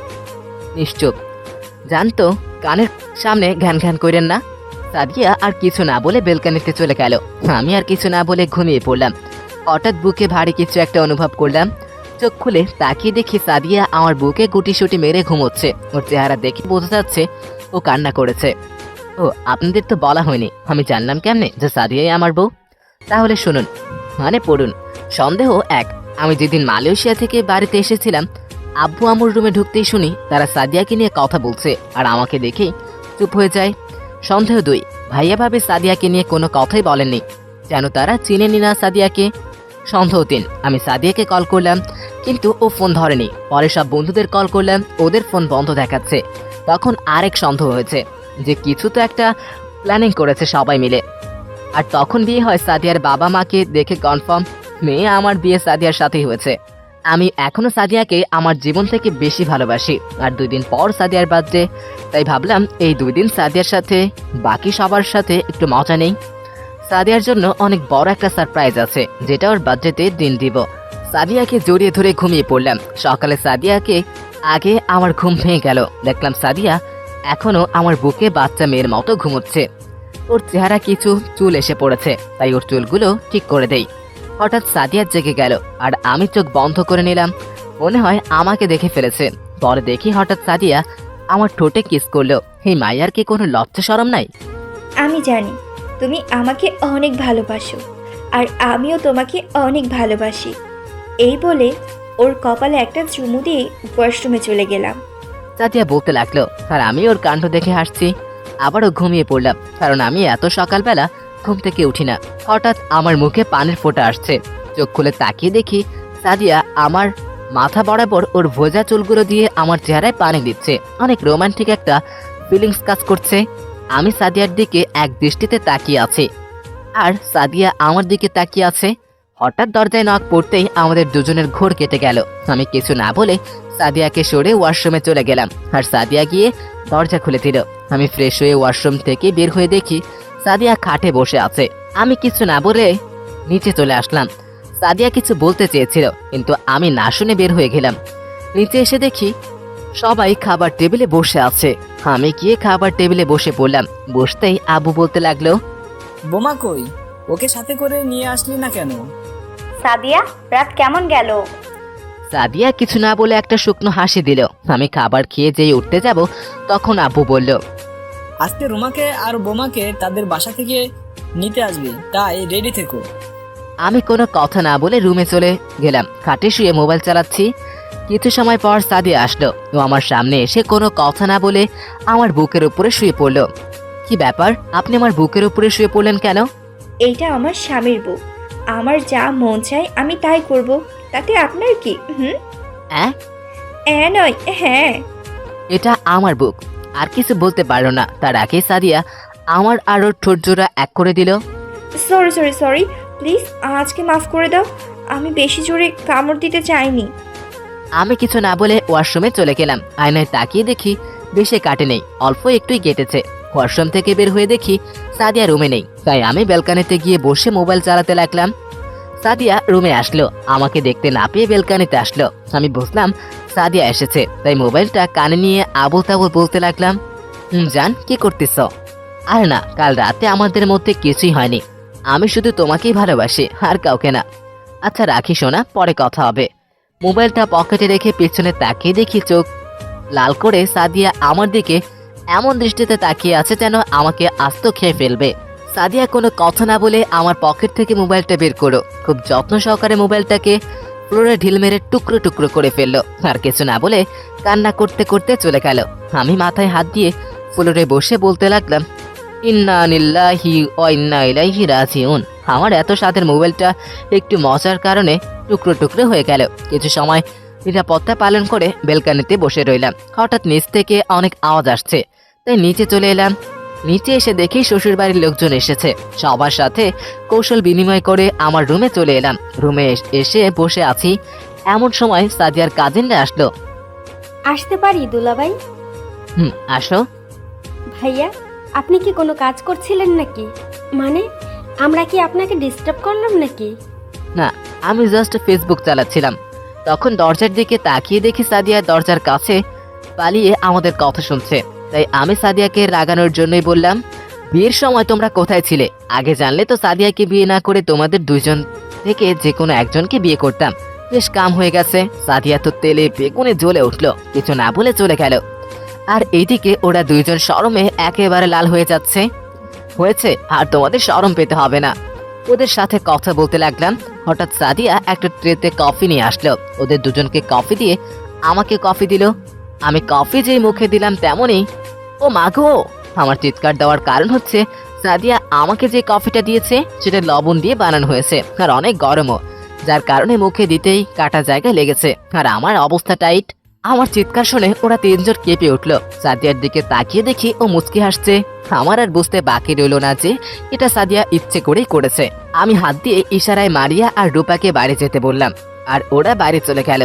নিশ্চুপ, জানতো কানের সামনে ঘ্যান ঘ্যান করেন না। সাদিয়া আর কিছু না বলে বেলকানিতে চলে গেল। আমি আর কিছু না বলে ঘুমিয়ে পড়লাম। হঠাৎ বুকে ভারী কিছু একটা অনুভব করলাম। চোখ খুলে তাকিয়ে দেখি সাদিয়া আমার বুকে গুটিসুটি মেরে ঘুমোচ্ছে। ওর চেহারা দেখে বোঝা যাচ্ছে ও কান্না করেছে। ও আপনাদের তো বলা হয়নি, আমি জানলাম কেমনে যে সাদিয়াই আমার বউ? তাহলে শুনুন, মানে পড়ুন। সন্দেহ এক, আমি যেদিন মালয়েশিয়া থেকে বাড়িতে এসেছিলাম, আব্বু আমুর রুমে ঢুকতেই শুনি তারা সাদিয়াকে নিয়ে কথা বলছে আর আমাকে দেখেই চুপ হয়ে যায়। সন্দেহ দুই, ভাইয়া ভাবে সাদিয়াকে নিয়ে কোনো কথাই বলেননি, যেন তারা চিনেনি না সাদিয়াকে। সন্দেহ তিন, আমি সাদিয়াকে কল করলাম কিন্তু ও ফোন ধরেনি। পরে সব বন্ধুদের কল করলাম, ওদের ফোন বন্ধ দেখাচ্ছে। তখন আরেক সন্দেহ হয়েছে যে কিছু তো একটা প্ল্যানিং করেছে সবাই মিলে। আর তখন বিয়ে হয় সাদিয়ার বাবা মাকে দেখে কনফার্ম মেয়ে আমার বিয়ে সাদিয়ার সাথেই হয়েছে। আমি এখনো সাদিয়াকে আমার জীবন থেকে বেশি ভালোবাসি। আর 2 দিন পর সাদিয়ার বার্থডে, তাই ভাবলাম এই 2 দিন সাদিয়ার সাথে বাকি সবার সাথে একটু মজা নেই। সাদিয়ার জন্য অনেক বড় একটা সারপ্রাইজ আছে, যেটা ওর বার্থডেতে দিন দিব। সাদিয়াকে জড়িয়ে ধরে ঘুমিয়ে পড়লাম। সকালে সাদিয়াকে আগে আমার ঘুম ভেঙে গেল। দেখলাম সাদিয়া এখনো আমার বুকে বাচ্চা মেয়ের মতো ঘুমোচ্ছে। ওর চেহারা কিছু চুল এসে পড়েছে, তাই ওর চুলগুলো ঠিক করে দেই। হঠাৎ সাদিয়া জেগে গেল আর আমি চোখ বন্ধ করে নিলাম। মনে হয় আমাকে দেখে ফেলেছে। পরে দেখি হঠাৎ সাদিয়া আমার ঠোঁটে কিস করলো। এই মাইয়ার কি কোনো লজ্জা শরম নাই? আমি জানি তুমি আমাকে অনেক ভালোবাসো আর আমিও তোমাকে অনেক ভালোবাসি। এই বলে ওর কপালে একটা চুমু দিয়ে ওয়াশরুমে চলে গেলাম। সাদিয়া বলতে লাগলো আর আমি ওর কাণ্ড দেখে হাসছি। আবারও ঘুমিয়ে পড়লাম, কারণ আমি এত সকালবেলা ঘুম থেকে উঠি না। হঠাৎ আমার মুখে পানির ফোঁটা আসছে। চোখ খুলে তাকিয়ে দেখি সাদিয়া আমার মাথা বরাবর ওর ভোজা চুলগুলো দিয়ে আমার চেহারায় পানি দিচ্ছে। অনেক রোমান্টিক একটা ফিলিংস কাজ করছে। আমি সাদিয়ার দিকে এক দৃষ্টিতে তাকিয়ে আছি আর সাদিয়া আমার দিকে তাকিয়ে আছে। হঠাৎ দরজায় নক পড়তেই আমাদের দুজনের ঘোর কেটে গেল। আমি কিছু না বলে সাদিয়াকে সরে ওয়াশরুমে চলে গেলাম আর সাদিয়া গিয়ে দরজা খুলে দিল। আমি ফ্রেশ হয়ে ওয়াশরুম থেকে বের হয়ে দেখি সাদিয়া খাটে বসে আছে। আমি কিছু না বলে নিচে চলে আসলাম। সাদিয়া কিছু বলতে চেয়েছিল, কিন্তু আমি না শুনে বের হয়ে গেলাম। নিচে এসে দেখি সবাই খাবার টেবিলে বসে আছে। আমি গিয়ে খাবার টেবিলে বসে পড়লাম। বসতেই আবু বলতে লাগলো, বোমা কই? ওকে সাথে করে নিয়ে আসলি না কেন? সাদিয়া, রাত কেমন গেল? সাদিয়া কিছু না বলে একটা শুকনো হাসি দিল। আমি খাবার খেয়ে যেই উঠতে যাব, তখন আব্বু বলল, আজকে রুমাকে আর বোমাকে তাদের বাসা থেকে নিতে আসবি, তাই রেডি থেকো। আমি কোনো কথা না বলে রুমে চলে গেলাম। খাটে শুয়ে মোবাইল চালাচ্ছি। কিছু সময় পর সাদিয়া আসলো। ও আমার সামনে এসে কোনো কথা না বলে আমার বুকের উপরে শুয়ে পড়লো। কি ব্যাপার, আপনি আমার বুকের উপরে শুয়ে পড়লেন কেন? এইটা আমার স্বামীর বুক, আমার যা মন চায় আমি তাই করব, তাতে আপনার কি? নয়, হ্যাঁ। এটা আমার বুক। আর কিছু বলতে পারলো না, তার আগে সাদিয়া আমার আরো ঠোঁট জোড়া এক করে দিল। সরি প্লিজ, আজকে মাফ করে দাও। আমি বেশি জোরে কামড় দিতে চাইনি। আমি কিছু না বলে ওয়াশরুমে চলে গেলাম। আয়নায় তাকিয়ে দেখি বেশি কাটে নেই, অল্প একটুই কেটেছে। ওয়াশরুম থেকে বের হয়ে দেখি সাদিয়া রুমে নেই, তাই আমি ব্যালকানিতে গিয়ে বসে মোবাইল চালাতে লাগলাম। সাদিয়া রুমে আসলো, আমাকে দেখতে না পেয়ে ব্যালকানিতে আসলো। আমি বুঝলাম সাদিয়া এসেছে, তাই মোবাইলটা কানে নিয়ে আবল তাবল বলতে লাগলাম, জান কি করতেছ? আর না, কাল রাতে আমাদের মধ্যে কিছুই হয়নি। আমি শুধু তোমাকেই ভালোবাসি, আর কাউকে না। আচ্ছা রাখি সোনা, পরে কথা হবে। মোবাইলটা পকেটে রেখে পেছনে তাকিয়ে দেখি চোখ লাল করে সাদিয়া আমার দিকে এমন দৃষ্টিতে তাকিয়ে আছে যেন আমাকে আস্ত খেয়ে ফেলবে। সাদিয়া কোনো কথা না বলে আমার পকেট থেকে মোবাইলটা বের করো। খুব যত্ন সহকারে মোবাইলটাকে ফ্লোরে ঢিল মেরে টুকরো টুকরো করে ফেললো। আর কিছু না বলে কান্না করতে করতে চলে গেল। আমি মাথায় হাত দিয়ে ফ্লোরে বসে বলতে লাগলাম, ইন্না লিল্লাহি ওয়া ইন্না ইলাইহি রাজিউন। আমার এত স্বাদের মোবাইলটা একটু মজার কারণে টুকরো টুকরো হয়ে গেল। কিছু সময় নিরাপত্তা পালন করে বেলকানিতে বসে রইলাম। হঠাৎ নিচ থেকে অনেক আওয়াজ আসছে, তাই নিচে চলে এলাম। নিচে এসে দেখি শ্বশুরবাড়ির লোকজন এসেছে। সবার সাথে কৌশল বিনিময় করে আমার রুমে চলে এলাম। রুমে এসে বসে আছি, এমন সময় সাদিয়ার কাজিনরা আসলো। আসতে পারি দুলাভাই? আসো। ভাইয়া, আপনি কি কোনো কাজ করছিলেন নাকি? মানে আমরা কি আপনাকে ডিস্টার্ব করলাম নাকি? না, আমি জাস্ট ফেসবুক চালাচ্ছিলাম। তখন দরজার দিকে তাকিয়ে দেখি সাদিয়া দরজার কাছে পালিয়ে আমাদের কথা শুনছে। তাই আমি সাদিয়াকে রাগানোর জন্যই বললাম, বিয়ের সময় তোমরা কোথায় ছিলে? আগে জানলে তো সাদিয়াকে বিয়ে না করে তোমাদের দুইজন থেকে যে কোনো একজনকে বিয়ে করতাম। বেশ কাম হয়ে গেছে। সাদিয়া তো তেলে বেগুনে জ্বলে উঠলো, কিছু না বলে চলে গেল। আর এইদিকে ওরা দুইজন শরমে একেবারে লাল হয়ে যাচ্ছে। হয়েছে, আর তোমাদের শরম পেতে হবে না। ওদের সাথে কথা বলতে লাগলাম। হঠাৎ সাদিয়া একটা ট্রেতে কফি নিয়ে আসলো। ওদের দুজনকে কফি দিয়ে আমাকে কফি দিল। আমি কফি যেই মুখে দিলাম তেমনই ও মাগো! আমার চিৎকার দেওয়ার কারণ হচ্ছে সাদিয়া আমাকে যে কফিটা দিয়েছে সেটা লবণ দিয়ে বানানো হয়েছে আর অনেক গরমও, যার কারণে মুখে দিতেই কাটা জায়গায় লেগেছে আর আমার অবস্থা টাইট। আমার চিৎকার শুনে ওরা তিনজন কেঁপে উঠলো। সাদিয়ার দিকে তাকিয়ে দেখি ও মুচকি হাসছে। আমার আর বুঝতে বাকি রইল না যে এটা সাদিয়া ইচ্ছে করেই করেছে। আমি হাত দিয়ে ইশারায় মারিয়া আর রূপাকে বাইরে যেতে বললাম, আর ওরা বাইরে চলে গেল।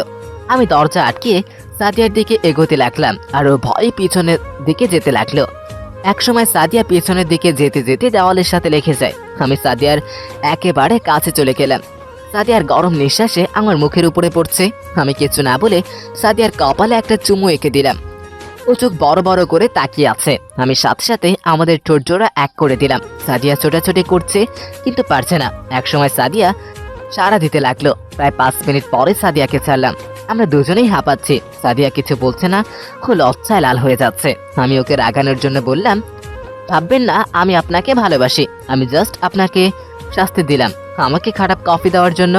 আমি দরজা আটকিয়ে সাদিয়ার দিকে এগোতে লাগলাম আর ও ভয়ে পিছনের দিকে যেতে লাগলো। একসময় সাদিয়া পিছনের দিকে যেতে যেতে দেওয়ালের সাথে লেগে যায়। আমি সাদিয়ার একেবারে কাছে চলে গেলাম। সাদিয়ার গরম নিঃশ্বাসে আমার মুখের উপরে পড়ছে। আমি কিছু না বলে সাদিয়ার কপালে একটা চুমু এঁকে দিলাম। ও চোখ বড় বড় করে তাকিয়ে আছে। আমি সাথে সাথে আমাদের ঠোঁট জোড়া এক করে দিলাম। সাদিয়া ছোটাছুটি করছে কিন্তু পারছে না। একসময় সাদিয়া সাড়া দিতে লাগলো। প্রায় 5 মিনিট পরে সাদিয়াকে ছাড়লাম। আমরা দুজনেই হাঁপাচ্ছি। সাদিয়া কিছু বলছে না, ও লজ্জায় লাল হয়ে যাচ্ছে। আমি ওকে রাগানোর জন্য বললাম, ভাববেন না আমি আপনাকে ভালোবাসি, আমি জাস্ট আপনাকে শাস্তি দিলাম আমাকে খারাপ কফি দেওয়ার জন্য।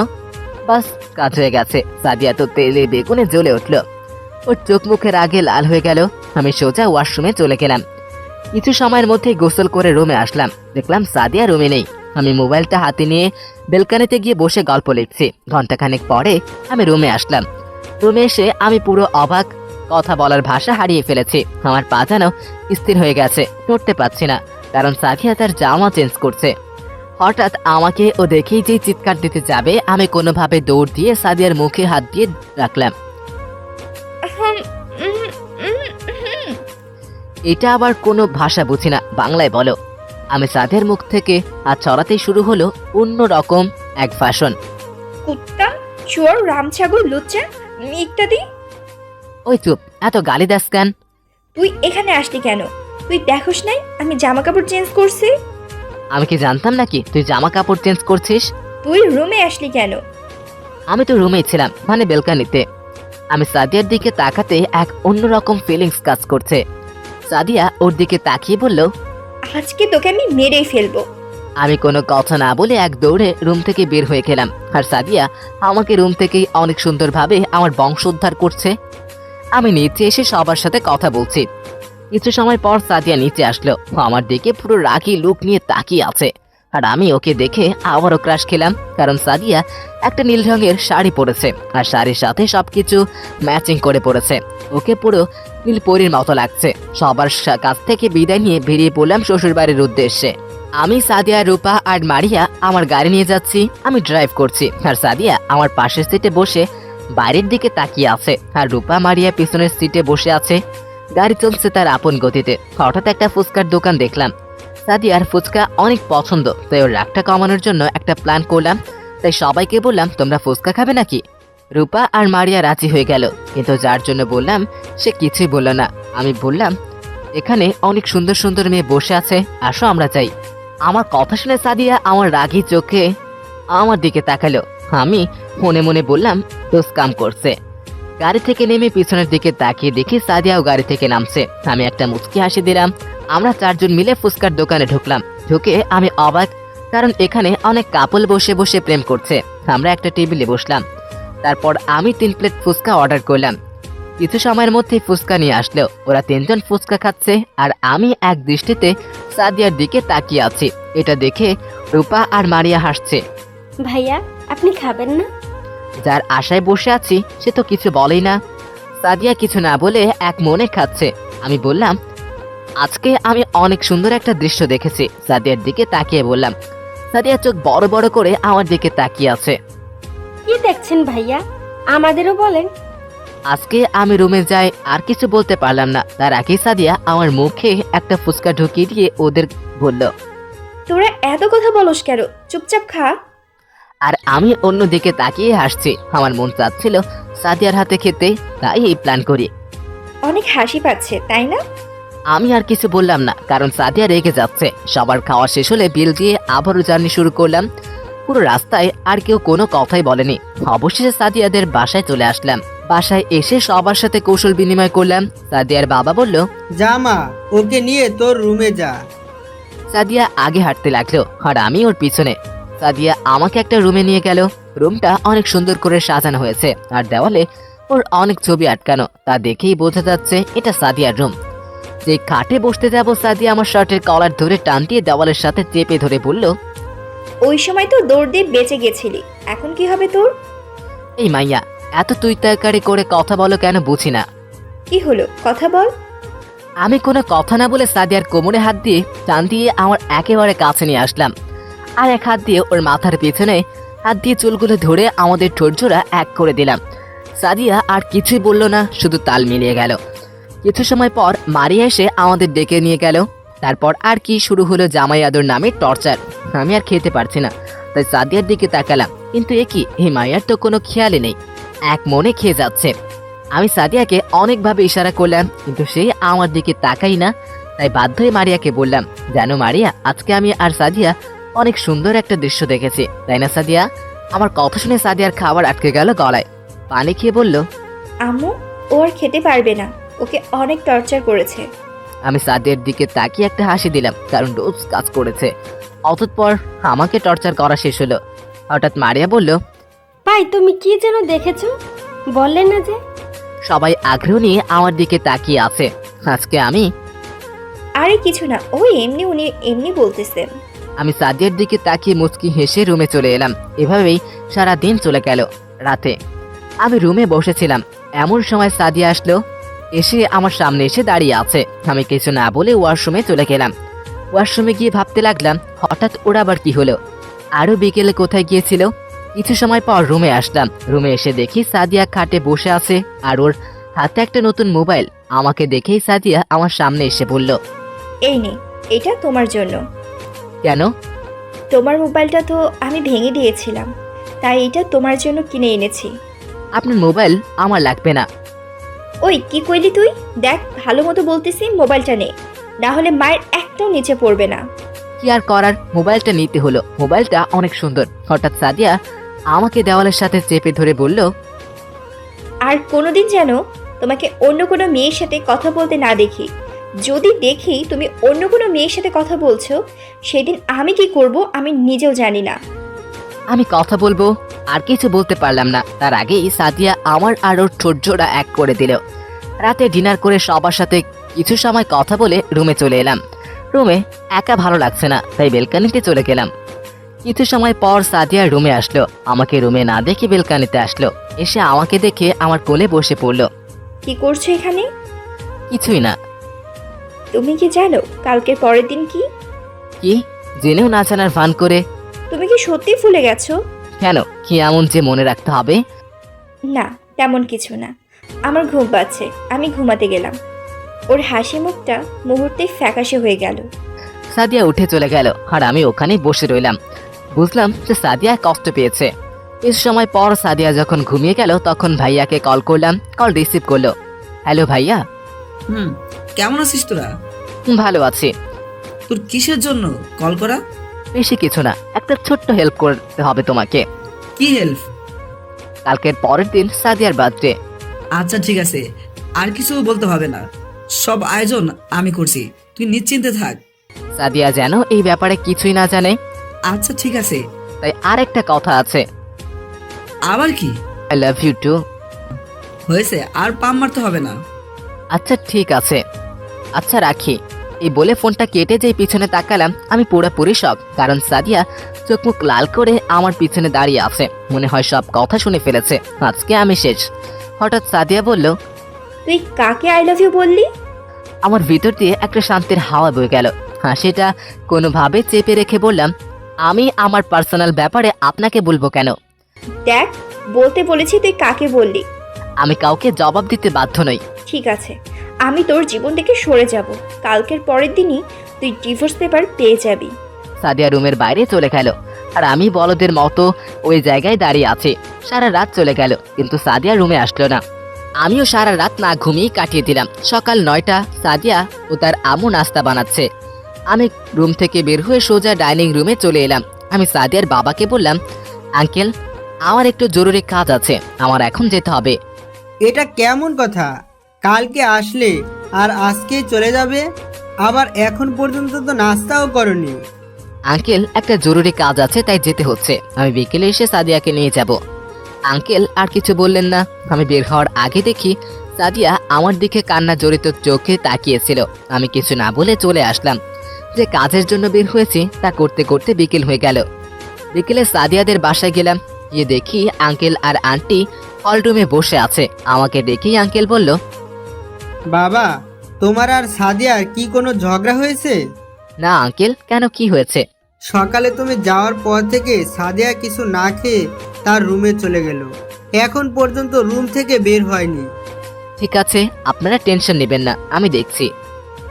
বাস, কাজ হয়ে গেছে। সাদিয়া তো তেলে বেগুনে জ্বলে উঠলো। ওর চোখ মুখের আগে লাল হয়ে গেল। আমি সোজা ওয়াশরুমে চলে গেলাম। কিছু সময়ের মধ্যে গোসল করে রুমে আসলাম। দেখলাম সাদিয়া রুমে নেই। আমি মোবাইলটা হাতে নিয়ে বেলকানিতে গিয়ে বসে গল্প লিখছি। ঘন্টাখানেক পরে আমি রুমে আসলাম। রুমে এসে আমি পুরো অবাক, কথা বলার ভাষা হারিয়ে ফেলেছি। আমার পা যেন স্থির হয়ে গেছে, নড়তে পারছি না, কারণ সাদিয়া তার জামা চেঞ্জ করছে। হঠাৎ আমাকে ও দেখেই যে চিৎকার দিতে যাবে, আমি কোনোভাবে দৌড় দিয়ে সাদিয়ার মুখে হাত দিয়ে রাখলাম। এটা আবার কোনো ভাষা বুঝি না, বাংলায় বলো। আমি সাদিয়ার মুখ থেকে হাত ছড়াতেই শুরু হলো অন্য রকম এক ভাষণ। কুত্তা, চোর, রামছাগল, লুচ্চা, ইত্যাদি। ওই চুপ, এত গালি দাস কেন? তুই এখানে আসলি কেন? তুই দেখোস নাই আমি জামা কাপড় চেঞ্জ করছি? আমি কি জানতাম নাকি তুই জামা কাপড় চেঞ্জ করছিস? তুই রুমে আসলি কেন? আমি তো রুমেই ছিলাম, মানে বেলকানিতে। আমি সাদিয়ার দিকে তাকাতে এক অন্যরকম ফিলিংস কাজ করছে। সাদিয়া ওর দিকে তাকিয়ে বলল, আজকে তোকে আমি মেরেই ফেলবো। আমি কোনো কথা না বলে এক দৌড়ে রুম থেকে বের হয়ে গেলাম। আর সাদিয়া আমাকে রুম থেকেই অনেক সুন্দরভাবে আমার বংশোদ্ধার করছে। আমি নিচে এসে সবার সাথে কথা বলছি। কিছু সময় পর সাদিয়া নিচে আসলো। আমার দিকে পুরো রাগী লুক নিয়ে তাকিয়ে আছে। আর আমি ওকে দেখে আবারও ক্রাশ খেলাম, কারণ সাদিয়া একটা নীল রঙের শাড়ি পরেছে আর শাড়ির সাথে সবকিছু ম্যাচিং করে পরেছে। ওকে পুরো নীলপরীর মতো লাগছে। সবার কাছ থেকে বিদায় নিয়ে বেরিয়ে পড়লাম শ্বশুরবাড়ির উদ্দেশ্যে। আমি, সাদিয়া, রূপা আর মারিয়া আমার গাড়ি নিয়ে যাচ্ছি। আমি ড্রাইভ করছি আর সাদিয়া আমার পাশের সিটে বসে বাইরের দিকে তাকিয়ে আছে আর রূপা, মারিয়া পিছনের সিটে বসে আছে। গাড়ি চলছে তার আপন গতিতে। হঠাৎ একটা ফুচকার দোকান দেখলাম। সাদিয়ার ফুচকা অনেক পছন্দ, তাই ওর রাগটা কমানোর জন্য একটা প্ল্যান করলাম। তাই সবাইকে বললাম, তোমরা ফুচকা খাবে নাকি? রূপা আর মারিয়া রাজি হয়ে গেল, কিন্তু যার জন্য বললাম সে কিছুই বলল না। আমি বললাম, এখানে অনেক সুন্দর সুন্দর মেয়ে বসে আছে, আসো আমরা যাই। আমার কথা শুনে সাদিয়া আমার রাগী চোখে আমার দিকে তাকালো। আমি মনে মনে বললাম, দোষ কাম করছে। গাড়ি থেকে নেমে পিছনের দিকে তাকিয়ে দেখি সাদিয়াও গাড়ি থেকে নামছে। আমি একটা মুচকি হাসি দিলাম। আমরা 4 জন মিলে ফুচকার দোকানে ঢুকলাম। ঢুকে আমি অবাক, কারণ এখানে অনেক কাপল বসে বসে প্রেম করছে। আমরা একটা টেবিলে বসলাম। তারপর আমি 3 প্লেট ফুচকা অর্ডার করলাম। কিছু সময়ের মধ্যে ফুচকা নিয়ে আসলো। ওরা 3 জন ফুচকা খাচ্ছে আর আমি এক দৃষ্টিতে সাদিয়ার দিকে তাকিয়ে আছি। এটা দেখে রূপা আর মারিয়া হাসছে। ভাইয়া, আপনি খাবেন না? যার আশায় বসে আছি সে তো কিছু বলেই না। সাদিয়া কিছু না বলে এক মনে খাচ্ছে। আমি বললাম, আজকে আমি অনেক সুন্দর একটা দৃশ্য দেখেছি। সাদিয়ার দিকে তাকিয়ে বললাম। সাদিয়া চোখ বড় বড় করে আমার দিকে তাকিয়ে আছে। কি দেখছেন ভাইয়া, আমাদেরও বলেন। আজকে আমি রুমে যাই আর কিছু বলতে পারলাম না, তার আগে সাদিয়া আমার মুখে একটা ফুচকা ঢুকিয়ে দিয়ে ওদের বলল। তোরা এত কথা বলস কেন? চুপচাপ খা। আর আমি অন্যদিকে তাকিয়ে হাসছি। আমার মন চাচ্ছিল সাদিয়ার হাতে খেতে, তাই এই প্ল্যান করি। অনেক হাসি পাচ্ছে তাই না? আমি আর কিছু বললাম না, কারণ সাদিয়া রেগে যাচ্ছে। সবার খাওয়া শেষ হলে বিল দিয়ে আবারও জার্নি শুরু করলাম। পুরো রাস্তায় আর কেউ কোনো কথাই বলেনি। অবশেষে সাদিয়াদের বাসায় চলে আসলাম। বাসায় এসে সবার সাথে কৌশল বিনিময় করলাম। সাদিয়ার বাবা বলল, যা মা, ওকে নিয়ে তোর রুমে যা। সাদিয়া আগে হাঁটতে লাগলো আর আমি ওর পিছনে। সাদিয়া আমাকে একটা রুমে নিয়ে গেল। রুমটা অনেক সুন্দর করে সাজানো হয়েছে আর দেওয়ালে ওর অনেক ছবি আটকানো। তা দেখেই বোঝা যাচ্ছে এটা সাদিয়ার রুম। যে খাটে বসতে যাব, সাদিয়া আমার শার্টের কলার ধরে টান দিয়ে দেওয়ালের সাথে চেপে ধরে বলল, ওই সময় তো দৌড় দিয়ে বেঁচে গেছিলি, এখন কি হবে তোর? এই মাইয়া, এত তুই তরকারি করে কথা বলো কেন বুঝি না। কি হলো, কথা বল। আমি কোনো কথা না বলে সাদিয়ার কোমরে হাত দিয়ে টান দিয়ে আমার একেবারে কাছে নিয়ে আসলাম। আর এক হাত দিয়ে ওর মাথার পেছনে হাত দিয়ে চুলগুলো ধরে আমাদের ঠোঁটজোড়া এক করে দিলাম। সাদিয়া আর কিছুই বলল না, শুধু তাল মিলিয়ে গেল। কিছু সময় পর মারিয়া এসে আমাদের ডেকে নিয়ে গেল। তারপর আর কি শুরু হলো জামাই আদর নামে টর্চার। আমি আর খেতে পারছি না, তাই সাদিয়ার দিকে তাকালাম। কিন্তু এ কি, এই মাইয়ার তো কোনো খেয়ালই নেই, এক মনে খেয়ে যাচ্ছে। আমি সাদিয়াকে অনেকভাবে ইশারা করলাম, কিন্তু সে আমার দিকে তাকাই না। তাই বাধ্য হয়ে মারিয়াকে বললাম, জানো মারিয়া, আজকে আমি আর সাদিয়া অনেক সুন্দর একটা দৃশ্য দেখেছি, তাই না সাদিয়া? আমার কথা শুনে সাদিয়ার খাবার আটকে গেল গলায়। পানি খেয়ে বলল, আম্মু, ও আর খেতে পারবে না, ওকে অনেক টর্চার করেছে। আমি সাদিয়ার দিকে তাকিয়ে একটা হাসি দিলাম, কারণ রোজ কাজ করেছে। অতঃপর আমাকে টর্চার করা শেষ হলো। হঠাৎ মারিয়া বলল, ভাই তুমি কি যেন দেখেছো, বললেন না যে? সবাই আগ্রহ নিয়ে আমার দিকে তাকিয়ে আছে। আজকে আরে কিছু না, ও উনি এমনি বলতেছেন। আমি সাদিয়ার দিকে তাকিয়ে মুচকি হেসে রুমে চলে এলাম। এভাবেই সারা দিন চলে গেল। রাতে আমি রুমে বসেছিলাম, এমন সময় সাদিয়া আসলো। এসে আমার সামনে এসে দাঁড়িয়ে আছে। আমি কিছু না বলে ওয়াশরুমে চলে গেলাম। ওয়াশরুমে গিয়ে ভাবতে লাগলাম, হঠাৎ ওরা আবার কি হলো, আরো বিকেলে কোথায় গিয়েছিল। কিছু সময় পর রুমে আসলাম। রুমে এসে দেখি সাদিয়া খাটে বসে আছে আর ওর হাতে একটা নতুন মোবাইল। আমাকে দেখেই সাদিয়া আমার সামনে এসে বলল, এই নে, এটা তোমার জন্য। কেন? তোমার মোবাইলটা তো আমি ভেঙে দিয়েছিলাম, তাই এটা তোমার জন্য কিনে এনেছি। আপনার মোবাইল আমার লাগবে না। ওই কি কইলি তুই? দেখ, ভালো মতো বলতেছি, মোবাইলটা নে, না হলে মায়ের একটাও নিচে পড়বে না। কি আর করার, মোবাইলটা নিতে হলো। মোবাইলটা অনেক সুন্দর। হঠাৎ সাদিয়া আমাকে দেওয়ালের সাথে চেপে ধরে বলল, আর কোনোদিন যেন তোমাকে অন্য কোনো মেয়ের সাথে কথা বলতে না দেখি। যদি দেখি তুমি অন্য কোনো মেয়ের সাথে কথা বলছো, সেদিন আমি কি করব আমি নিজেও জানি না। আমি কথা বলবো, আর কিছু বলতে পারলাম না। তার আগেই সাদিয়া আমার আর ওর ঠোঁটজোড়া এক করে দিল। রাতে ডিনার করে সবার সাথে কিছু সময় কথা বলে রুমে চলে এলাম। রুমে একা ভালো লাগছে না, তাই বেলকানিতে চলে গেলাম। কিছু সময় পর সাদিয়া রুমে আসলো। আমাকে রুমে না দেখে বেলকানিতে আসলো। এসে আমাকে দেখে আমার কোলে বসে পড়লো। কি করছো এখানে? কিছুই না। তুমি কি জানো কালকের পরের দিন কি? কি? জেনেও না জানার ভান করে? তুমি কি সত্যি ভুলে গেছো? কেন, কি এমন যে মনে রাখতে হবে? না, তেমন কিছু না। আমার ঘুম পাচ্ছে, আমি ঘুমাতে গেলাম। ওর হাসি মুখটা মুহূর্তেই ফ্যাকাশে হয়ে গেল। সাদিয়া উঠে চলে গেল আর আমি ওখানে বসে রইলাম। বুঝলাম যে সাদিয়া কষ্ট পেয়েছে। কিছু সময় পর সাদিয়া যখন ঘুমিয়ে গেল, তখন ভাইয়াকে কল করলাম। কল রিসিভ করলো। হ্যালো ভাইয়া। কেমন আছিস তোরা? ভালো আছি। তোর কিসের জন্য কল করা? বেশি কিছু না, একটা ছোট্ট হেল্প করতে হবে তোমাকে। কি হেল্প? কালকের পরের দিন সাদিয়ার বার্থডে। আচ্ছা ঠিক আছে, আর কিছু বলতে হবে না, সব আয়োজন আমি করছি, তুই নিশ্চিন্তে থাক। সাদিয়া যেন এই ব্যাপারে কিছুই না জানে। আচ্ছা ঠিক আছে। তাই আরেকটা কথা আছে। আবার কি? I love you too. হয়েছে, আর পাম মারতে হবে না। আচ্ছা ঠিক আছে, আচ্ছা রাখি। এই বলে ফোনটা কেটে যেই পিছনে তাকালাম, আমি পুরোপুরি শক। কারণ সাদিয়া চোখ মুখ লাল করে আমার পিছনে দাঁড়িয়ে আছে। মনে হয় সব কথা শুনে ফেলেছে। আজকে আমি শেষ। হঠাৎ সাদিয়া বলল, তুই কাকে আই লাভ ইউ বললি? আমার ভিতর দিয়ে একটা শান্তির হাওয়া বয়ে গেল। হাসিটা কোনোভাবে চেপে রেখে বললাম, আমি আমার পার্সোনাল ব্যাপারে আপনাকে বলবো কেন? দেখ, বলতে বলেছি, তুই কাকে বললি? আমি কাউকে জবাব দিতে বাধ্য নই। ঠিক আছে, আমি তোর জীবন থেকে সরে যাব। কালকের পরের দিনই তুই ডিভোর্স পেপার পেয়ে যাবি। সাদিয়া রুমের বাইরে চলে গেল, আর আমি বলদের মতো ওই জায়গায় দাঁড়িয়ে আছি। সারা রাত চলে গেল, কিন্তু সাদিয়া রুমে আসলো না। আমিও সারা রাত না ঘুমিয়ে কাটিয়ে দিলাম। সকাল 9টা, সাদিয়া ও তার আম্মু নাস্তা বানাচ্ছে। আমি রুম থেকে বের হয়ে সোজা ডাইনিং রুমে চলে এলাম। আমি সাদিয়ার বাবাকে বললাম, আঙ্কেল, আমার একটু জরুরি কাজ আছে, আমার এখন যেতে হবে। এটা কেমন কথা? কালকে আসলে আর আজকে চলে যাবে? আবার এখন পর্যন্ত তো নাস্তাও করনি। আঙ্কেল, একটা জরুরি কাজ আছে, তাই যেতে হচ্ছে। আমি বিকেলে এসে সাদিয়াকে নিয়ে যাব। আঙ্কেল আর কিছু বললেন না। আমি বের হওয়ার আগে দেখি সাদিয়া আমার দিকে কান্না জড়িত চোখে তাকিয়েছিল। আমি কিছু না বলে চলে আসলাম। যে কাজের জন্য বের হয়েছি তা করতে করতে বিকেল হয়ে গেল। বিকেলে সাদিয়াদের বাসায় গেলাম। গিয়ে দেখি আঙ্কেল আর আন্টি হলরুমে বসে আছে। আমাকে দেখেই আঙ্কেল বলল, বাবা, তোমার আর সাদিয়ার কি কোনো ঝগড়া হয়েছে? না আঙ্কেল, কেন, কি হয়েছে? সকালে তুমি যাওয়ার পর থেকে সাদিয়া কিছু না খেয়ে তার রুমে চলে গেল, এখন পর্যন্ত রুম থেকে বের হয়নি। ঠিক আছে, আপনারা টেনশন নেবেন না, আমি দেখছি।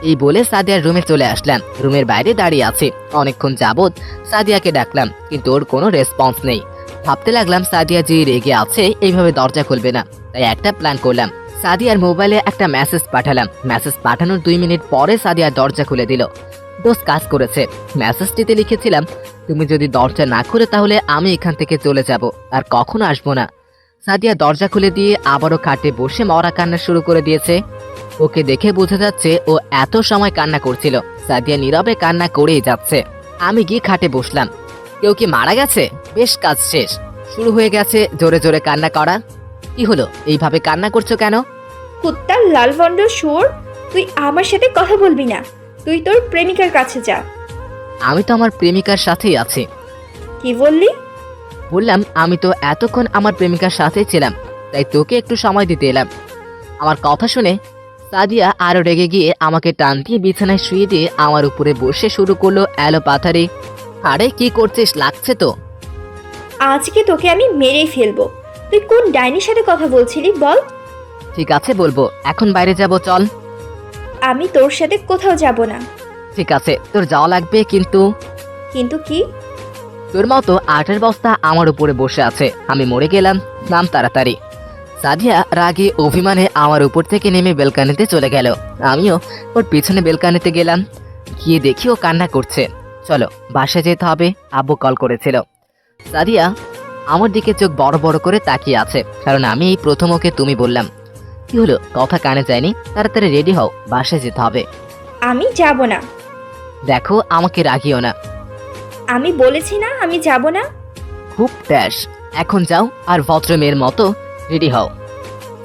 এই বলে সাদিয়ার রুমে চলে আসলাম। রুমের বাইরে দাঁড়িয়ে আছে। অনেকক্ষণ যাবৎ সাদিয়াকে ডাকলাম, কিন্তু ওর কোনো রেসপন্স নেই। ভাবতে লাগলাম সাদিয়া যে রেগে আছে এইভাবে দরজা খুলবে না। তাই একটা প্ল্যান করলাম। সাদিয়ার মোবাইলে একটা মেসেজ পাঠালাম। মেসেজ পাঠানোর 2 মিনিট পরে সাদিয়া দরজা খুলে দিল। দোষ কাজ করেছে। মেসেজটিতে লিখেছিলাম, তুমি যদি দরজা না খুলে তাহলে আমি এখান থেকে চলে যাব, আর কখনো আসবো না। সাদিয়া দরজা খুলে দিয়ে আবারও খাটে বসে মরা কান্না শুরু করে দিয়েছে। ওকে দেখে বোঝা যাচ্ছে ও এত সময় কান্না করছিল। সাদিয়া নীরবে কান্না করেই যাচ্ছে। আমি গিয়ে খাটে বসলাম। কেউ কি মারা গেছে? বেশ, কাজ শেষ। শুরু হয়ে গেছে জোরে জোরে কান্না করা। কি হলো, এইভাবে কান্না করছো কেন? কুত্তার লালবন্ড সুর, তুই আমার সাথে কথা বলবি না। তুই তোর প্রেমিকার কাছে যা। আমি তো আমার প্রেমিকার সাথেই আছি। কি বললি? বললাম, আমি তো এতক্ষণ আমার প্রেমিকার সাথেই ছিলাম, তাই তোকে একটু সময় দিতে এলাম। আমার কথা শুনে সাদিয়া আরো রেগে গিয়ে আমাকে টান দিয়ে বিছানায় শুয়ে দিয়ে আমার উপরে বসে শুরু করলো এলো পাথারি। আরে কি করছিস, লাগছে তো। আজকে তোকে আমি মেরেই ফেলবো। তুই কোন ডাইনির সাথে কথা বলছিলি বল? ঠিক আছে বলবো, এখন বাইরে যাব, চল। আমি তোর সাথে কোথাও যাব না। ঠিক আছে, তোর যাওয়া লাগবে, কিন্তু কিন্তু কি? তোর মতো আটের বস্তা আমার উপরে বসে আছে, আমি মরে গেলাম, নাম তাড়াতাড়ি। সাদিয়া রাগে অভিমানে আমার উপর থেকে নেমে বেলকানিতে চলে গেল। আমিও ওর পিছনে বেলকানিতে গেলাম। গিয়ে দেখি ও কান্না করছে। চলো বাসায় যেতে হবে, আব্বু কল করেছিল। সাদিয়া আমার দিকে চোখ বড় বড় করে তাকিয়ে আছে, কারণ আমি এই প্রথম ওকে তুমি বললাম। কি হলো, কথা কানে যায়নি? তাড়াতাড়ি রেডি হও, বাসায় যেতে হবে। আমি যাব না। দেখো, আমাকে রাগিও না। আমি বলেছি না আমি যাব না। খুব ড্যাশ, এখন যাও আর ভদ্র মেয়ের মতো রেডি হও।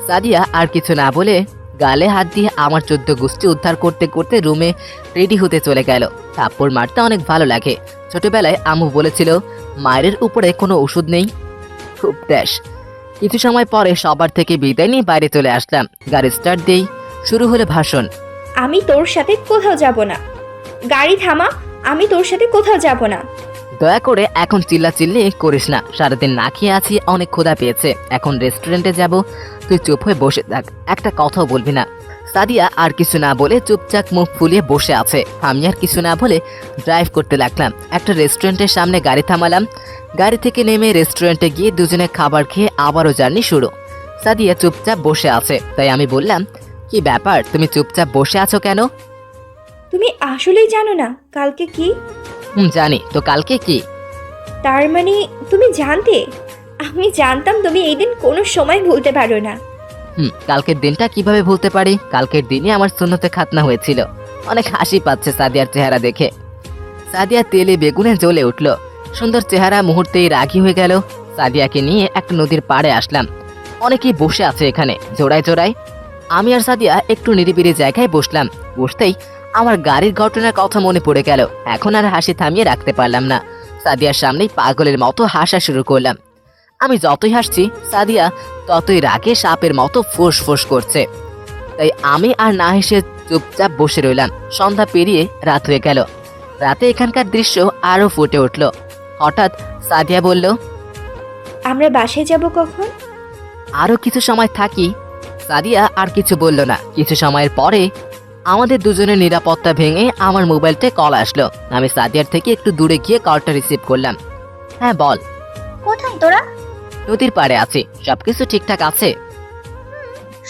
সাদিয়া আর কিছু না বলে গালে হাত দিয়ে আমার 14 গোষ্ঠী উদ্ধার করতে করতে রুমে রেডি হতে চলে গেল। থাপ্পড় মারতে অনেক ভালো লাগে। ছোটবেলায় আম্মু বলেছিল মায়ের উপরে কোনো ওষুধ নেই। খুব ড্যাশ। কিছু সময় পরে সবার থেকে বিদায় নিয়ে বাইরে চলে আসলাম। গাড়ি স্টার্ট দেই, শুরু হলো ভাষণ। আমি তোর সাথে কোথাও যাব না। গাড়ি থামা, আমি তোর সাথে কোথাও যাব না। দয়া করে এখন চিল্লাচিল্লি করিস না, সারাদিন না খেয়ে আছি, অনেক ক্ষুধা পেয়েছে। এখন রেস্টুরেন্টে যাব, তুই চুপ হয়ে বসে থাক, একটা কথাও বলবি না। সাদিয়া আর কিছু না বলে চুপচাপ মুখ ফুলিয়ে বসে আছে। আমি আর কিছু না বলে ড্রাইভ করতে লাগলাম। একটা রেস্টুরেন্টের সামনে গাড়ি থামালাম। গাড়ি থেকে নেমে রেস্টুরেন্টে গিয়ে দুজনে খাবার খেয়ে আবারও জার্নি শুরু। সাদিয়া চুপচাপ বসে আছে, তাই আমি বললাম, কি ব্যাপার, তুমি চুপচাপ বসে আছো কেন? তুমি আসলেই জানো না কালকে কি? জানি তো, কালকে কি? তার মানে তুমি জানতে? আমি জানতাম তুমি এই দিন কোনো সময় ভুলতে পারো না। কালকের দিনটা কিভাবে ভুলতে পারি? কালকের দিনই আমার সুন্নতে খাতনা হয়েছিল। অনেক হাসি পাচ্ছে সাদিয়ার চেহারা দেখে। সাদিয়া তেলে বেগুনে জ্বলে উঠল। সুন্দর চেহারা মুহূর্তেই রাগী হয়ে গেল। সাদিয়াকে নিয়ে একটা নদীর পাড়ে আসলাম। অনেকেই বসে আছে এখানে জোড়ায় জোড়ায়। আমি আর সাদিয়া একটু নিরিবিলি জায়গায় বসলাম। বসতেই আমার গাড়ির ঘটনার কথা মনে পড়ে গেল। এখন আর হাসি থামিয়ে রাখতে পারলাম না। সাদিয়ার সামনেই পাগলের মতো হাসা শুরু করলাম। আমি যতই হাসছি সাদিয়া ততই রাগে সাপের মতো ফোঁস ফোঁস করছে। তাই আমি আর না হেসে চুপচাপ বসে রইলাম। সন্ধ্যা পেরিয়ে রাত হয়ে গেল। রাতে এখানকার দৃশ্য আরো ফুটে উঠল। হঠাৎ সাদিয়া বলল, আমরা বাসায় যাব কখন? আরো কিছু সময় থাকি। সাদিয়া আর কিছু বলল না। কিছু সময়ের পরে আমাদের দুজনের নিরাপত্তা ভেঙে আমার মোবাইলতে কল আসলো। আমি সাদিয়ার থেকে একটু দূরে গিয়ে কলটা রিসিভ করলাম। হ্যাঁ বল। কোথায় তোরা? নদীর পাড়ে আছি। সবকিছু ঠিকঠাক আছে?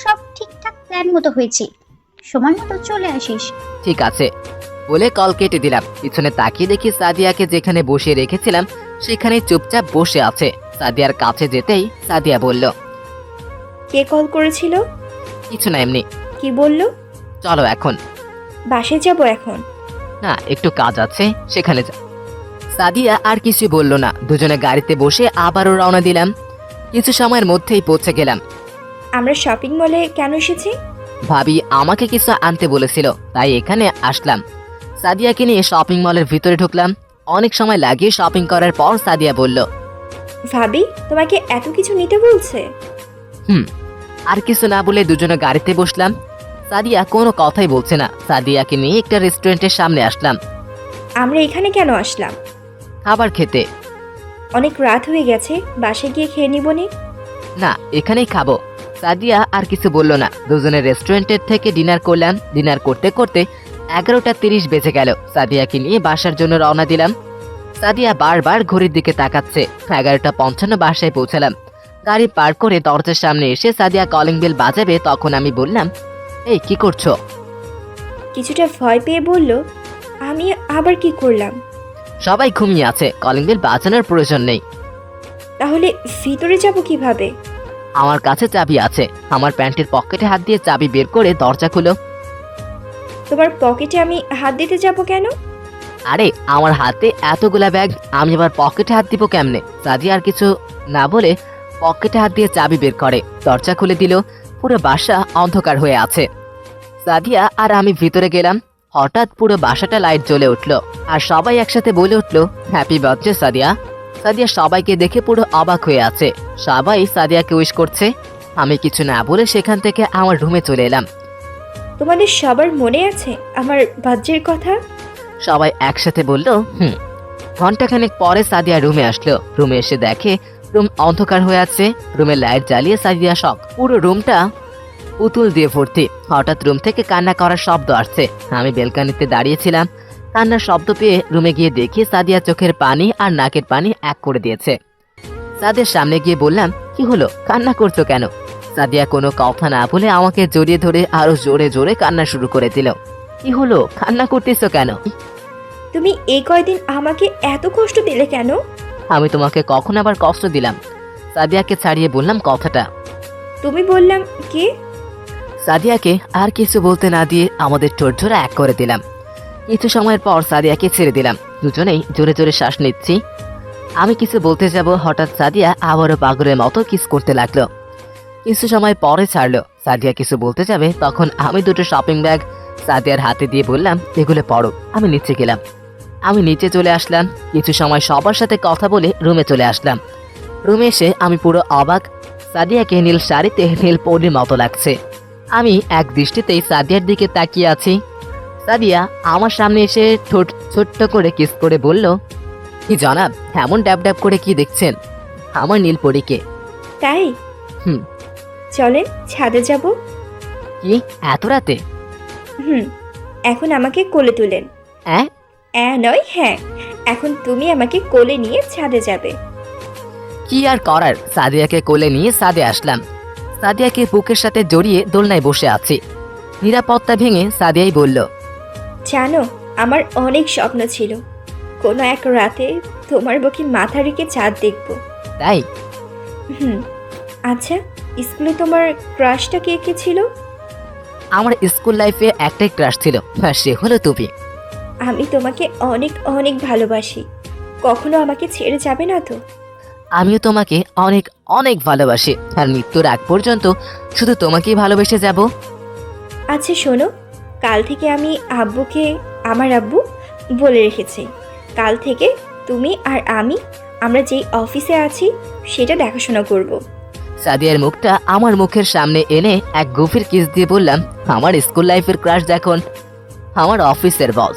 সব ঠিকঠাক প্ল্যান মতো হয়েছে, সময় মতো চলে আসিস। ঠিক আছে বলে কল কেটে দিলাম। পিছনে তাকিয়ে দেখি সাদিয়াকে যেখানে বসিয়ে রেখেছিলাম সেখানে চুপচাপ বসে আছে। সাদিয়ার কাছে যেতেই সাদিয়া বলল, কে কল করেছিল? কিছু না, এমনি। কি বললো? চলো এখন বাসায় যাব। এখন না, একটু কাজ আছে, সেখানে যা। সাদিয়া আর কিছু বলল না। দুজনে গাড়িতে বসে আবারও রওনা দিলাম। কিছু সময়ের মধ্যেই পৌঁছে গেলাম। আমরা শপিং মলে কেন এসেছি? ভাবি আমাকে কিছু আনতে বলেছিল, তাই এখানে আসলাম। সাদিয়াকে নিয়ে শপিং মলের ভিতরে ঢুকলাম। অনেক সময় লাগিয়ে শপিং করার পর সাদিয়া বলল, ভাবি তোমাকে এত কিছু নিতে বলছে? আর কিছু না বলে দুজনে গাড়িতে বসলাম। সাদিয়া কোনো কথাই বলছে না। সাদিয়াকে নিয়ে একটা রেস্টুরেন্টের সামনে আসলাম। আমরা এখানে কেন আসলাম? খাবার খেতে। অনেক রাত হয়ে গেছে, বাসায় গিয়ে খেয়ে নিব নি? না, এখানেই খাবো। সাদিয়া আর কিছু বলল না। দুজনে রেস্টুরেন্টের থেকে ডিনার করলাম। ডিনার করতে করতে 11:30 বেজে গেল। সাদিয়াকে নিয়ে বাসার জন্য রওনা দিলাম। সাদিয়া বারবার ঘড়ির দিকে তাকাচ্ছে। 11:55 বাসায় পৌঁছালাম। গাড়ি পার্ক করে দরজার সামনে এসে সাদিয়া কলিং বেল বাজাবে, তখন আমি বললাম, এই কি করছো? কিছুটা ভয় পেয়ে বলল, আমি আবার কি করলাম? সবাই ঘুমিয়ে আছে, কলিং বেল বাজানোর প্রয়োজন নেই। তাহলে ভিতরে যাব কিভাবে? আমার কাছে চাবি আছে। আমার প্যান্টের পকেটে হাত দিয়ে চাবি বের করে দরজা খুলো। তোমার পকেটে আমি হাত দিতে যাব কেন? আরে আমার হাতে এতগুলা ব্যাগ, আমি আবার পকেটে হাত দিব কেমনে? সাদিয়া আর কিছু না বলে পকেটে হাত দিয়ে চাবি বের করে দরজা খুলে দিল। পুরো বাসা অন্ধকার হয়ে আছে। সাদিয়া আর আমি ভিতরে গেলাম। হঠাৎ পুরো বাসাটা লাইট জ্বলে উঠলো আর সবাই একসাথে বলে উঠলো, হ্যাপি বার্থডে সাদিয়া। সাদিয়া সবাইকে দেখে পুরো অবাক হয়ে আছে। সবাই সাদিয়াকে উইশ করছে। আমি কিছু না বলে সেখান থেকে আমার রুমে চলে এলাম। তোমাদের সবার মনে আছে আমার বার্থডের কথা? সবাই একসাথে বলল, ঘন্টাখানেক পরে সাদিয়া রুমে আসলো। রুমে এসে দেখে রুম অন্ধকার হয়ে আছে। রুমে লাইট জ্বালিয়ে সাদিয়া শক। পুরো রুমটা পুতুল দিয়ে ভর্তি। হঠাৎ রুম থেকে কান্না করার শব্দ আসছে। আমি বেলকানিতে দাঁড়িয়েছিলাম। কান্নার শব্দ পেয়ে রুমে গিয়ে দেখি সাদিয়া চোখের পানি আর নাকের পানি এক করে দিয়েছে। সাদিয়ার সামনে গিয়ে বললাম, কি হলো, কান্না করছো কেন? সাদিয়া কোনো কথা না বলে আমাকে জড়িয়ে ধরে আরো জোরে জোরে কান্না শুরু করে দিল। কি হলো, কান্না করতেছো কেন? তুমি এই কয়দিন আমাকে এত কষ্ট দিলে কেন? আমি তোমাকে কখন আবার কষ্ট দিলাম? সাদিয়াকে ছাড়িয়ে বললাম কথাটা। তুমি বললাম কি? সাদিয়াকে আর কিছু বলতে না দিয়ে আমাদের ঠোঁটজোড়া এক করে দিলাম। কিছু সময়ের পর সাদিয়াকে ছেড়ে দিলাম। দুজনেই জোরে জোরে শ্বাস নিচ্ছি। আমি কিছু বলতে যাব, হঠাৎ সাদিয়া আবারও পাগলের মতো কিস করতে লাগলো। কিছু সময় পরে ছাড়লো। সাদিয়া কিছু বলতে যাবে, তখন আমি দুটো শপিং ব্যাগ সাদিয়ার হাতে দিয়ে বললাম, এগুলো পড়ো। আমি নিচে গেলাম। আমি নিচে চলে আসলাম। কিছু সময় সবার সাথে কথা বলে রুমে চলে আসলাম। রুমে এসে আমি পুরো অবাক। সাদিয়াকে নীল শাড়িতে নীল পরির মতো লাগছে। আমি এক দৃষ্টিতেই সাদিয়ার দিকে তাকিয়ে আছি। সাদিয়া আমার সামনে এসে ঠোঁট ছোট্ট করে কিস করে বলল, কি জনাব, এমন ড্যাব ড্যাব করে কি দেখছেন? আমার নীল পরীকে। তাই? চলেন ছাদে যাব। কি এত রাতে? এখন আমাকে কোলে তুলেন। নয় হ্যাঁ, এখন তুমি আমাকে কোলে নিয়ে ছাদে যাবে। কি আর করার, সাদিয়াকে কোলে নিয়ে ছাদে আসলাম। সাদিয়াকে বুকের সাথে জড়িয়ে দোলনায় বসে আছি। নিরাপত্তা ভেঙে সাদিয়াই বলল, জানো, আমার অনেক স্বপ্ন ছিল কোনো এক রাতে তোমার বুকে মাথা রেখে চাঁদ দেখব। তাই? আচ্ছা, স্কুলে তোমার ক্রাশটা কে কে ছিল? আমার স্কুল লাইফে একটাই ক্রাশ ছিল, সে হলো তুমি। আমি তোমাকে অনেক অনেক ভালোবাসি। কখনো আমাকে ছেড়ে যাবে না তো? আমিও তোমাকে অনেক অনেক ভালোবাসি, আর মৃত্যুর আগ পর্যন্ত শুধু তোমাকেই ভালোবেসে যাব। আচ্ছা শোনো, কাল থেকে আমি আব্বুকে, আমার আব্বু বলে রেখেছি, কাল থেকে তুমি আর আমরা যেই অফিসে আছি সেটা দেখাশোনা করব। সাদিয়ার মুখটা আমার মুখের সামনে এনে এক গভীর কিস দিয়ে বললাম, আমার স্কুল লাইফের ক্রাশ দেখুন, আমার অফিসের বস।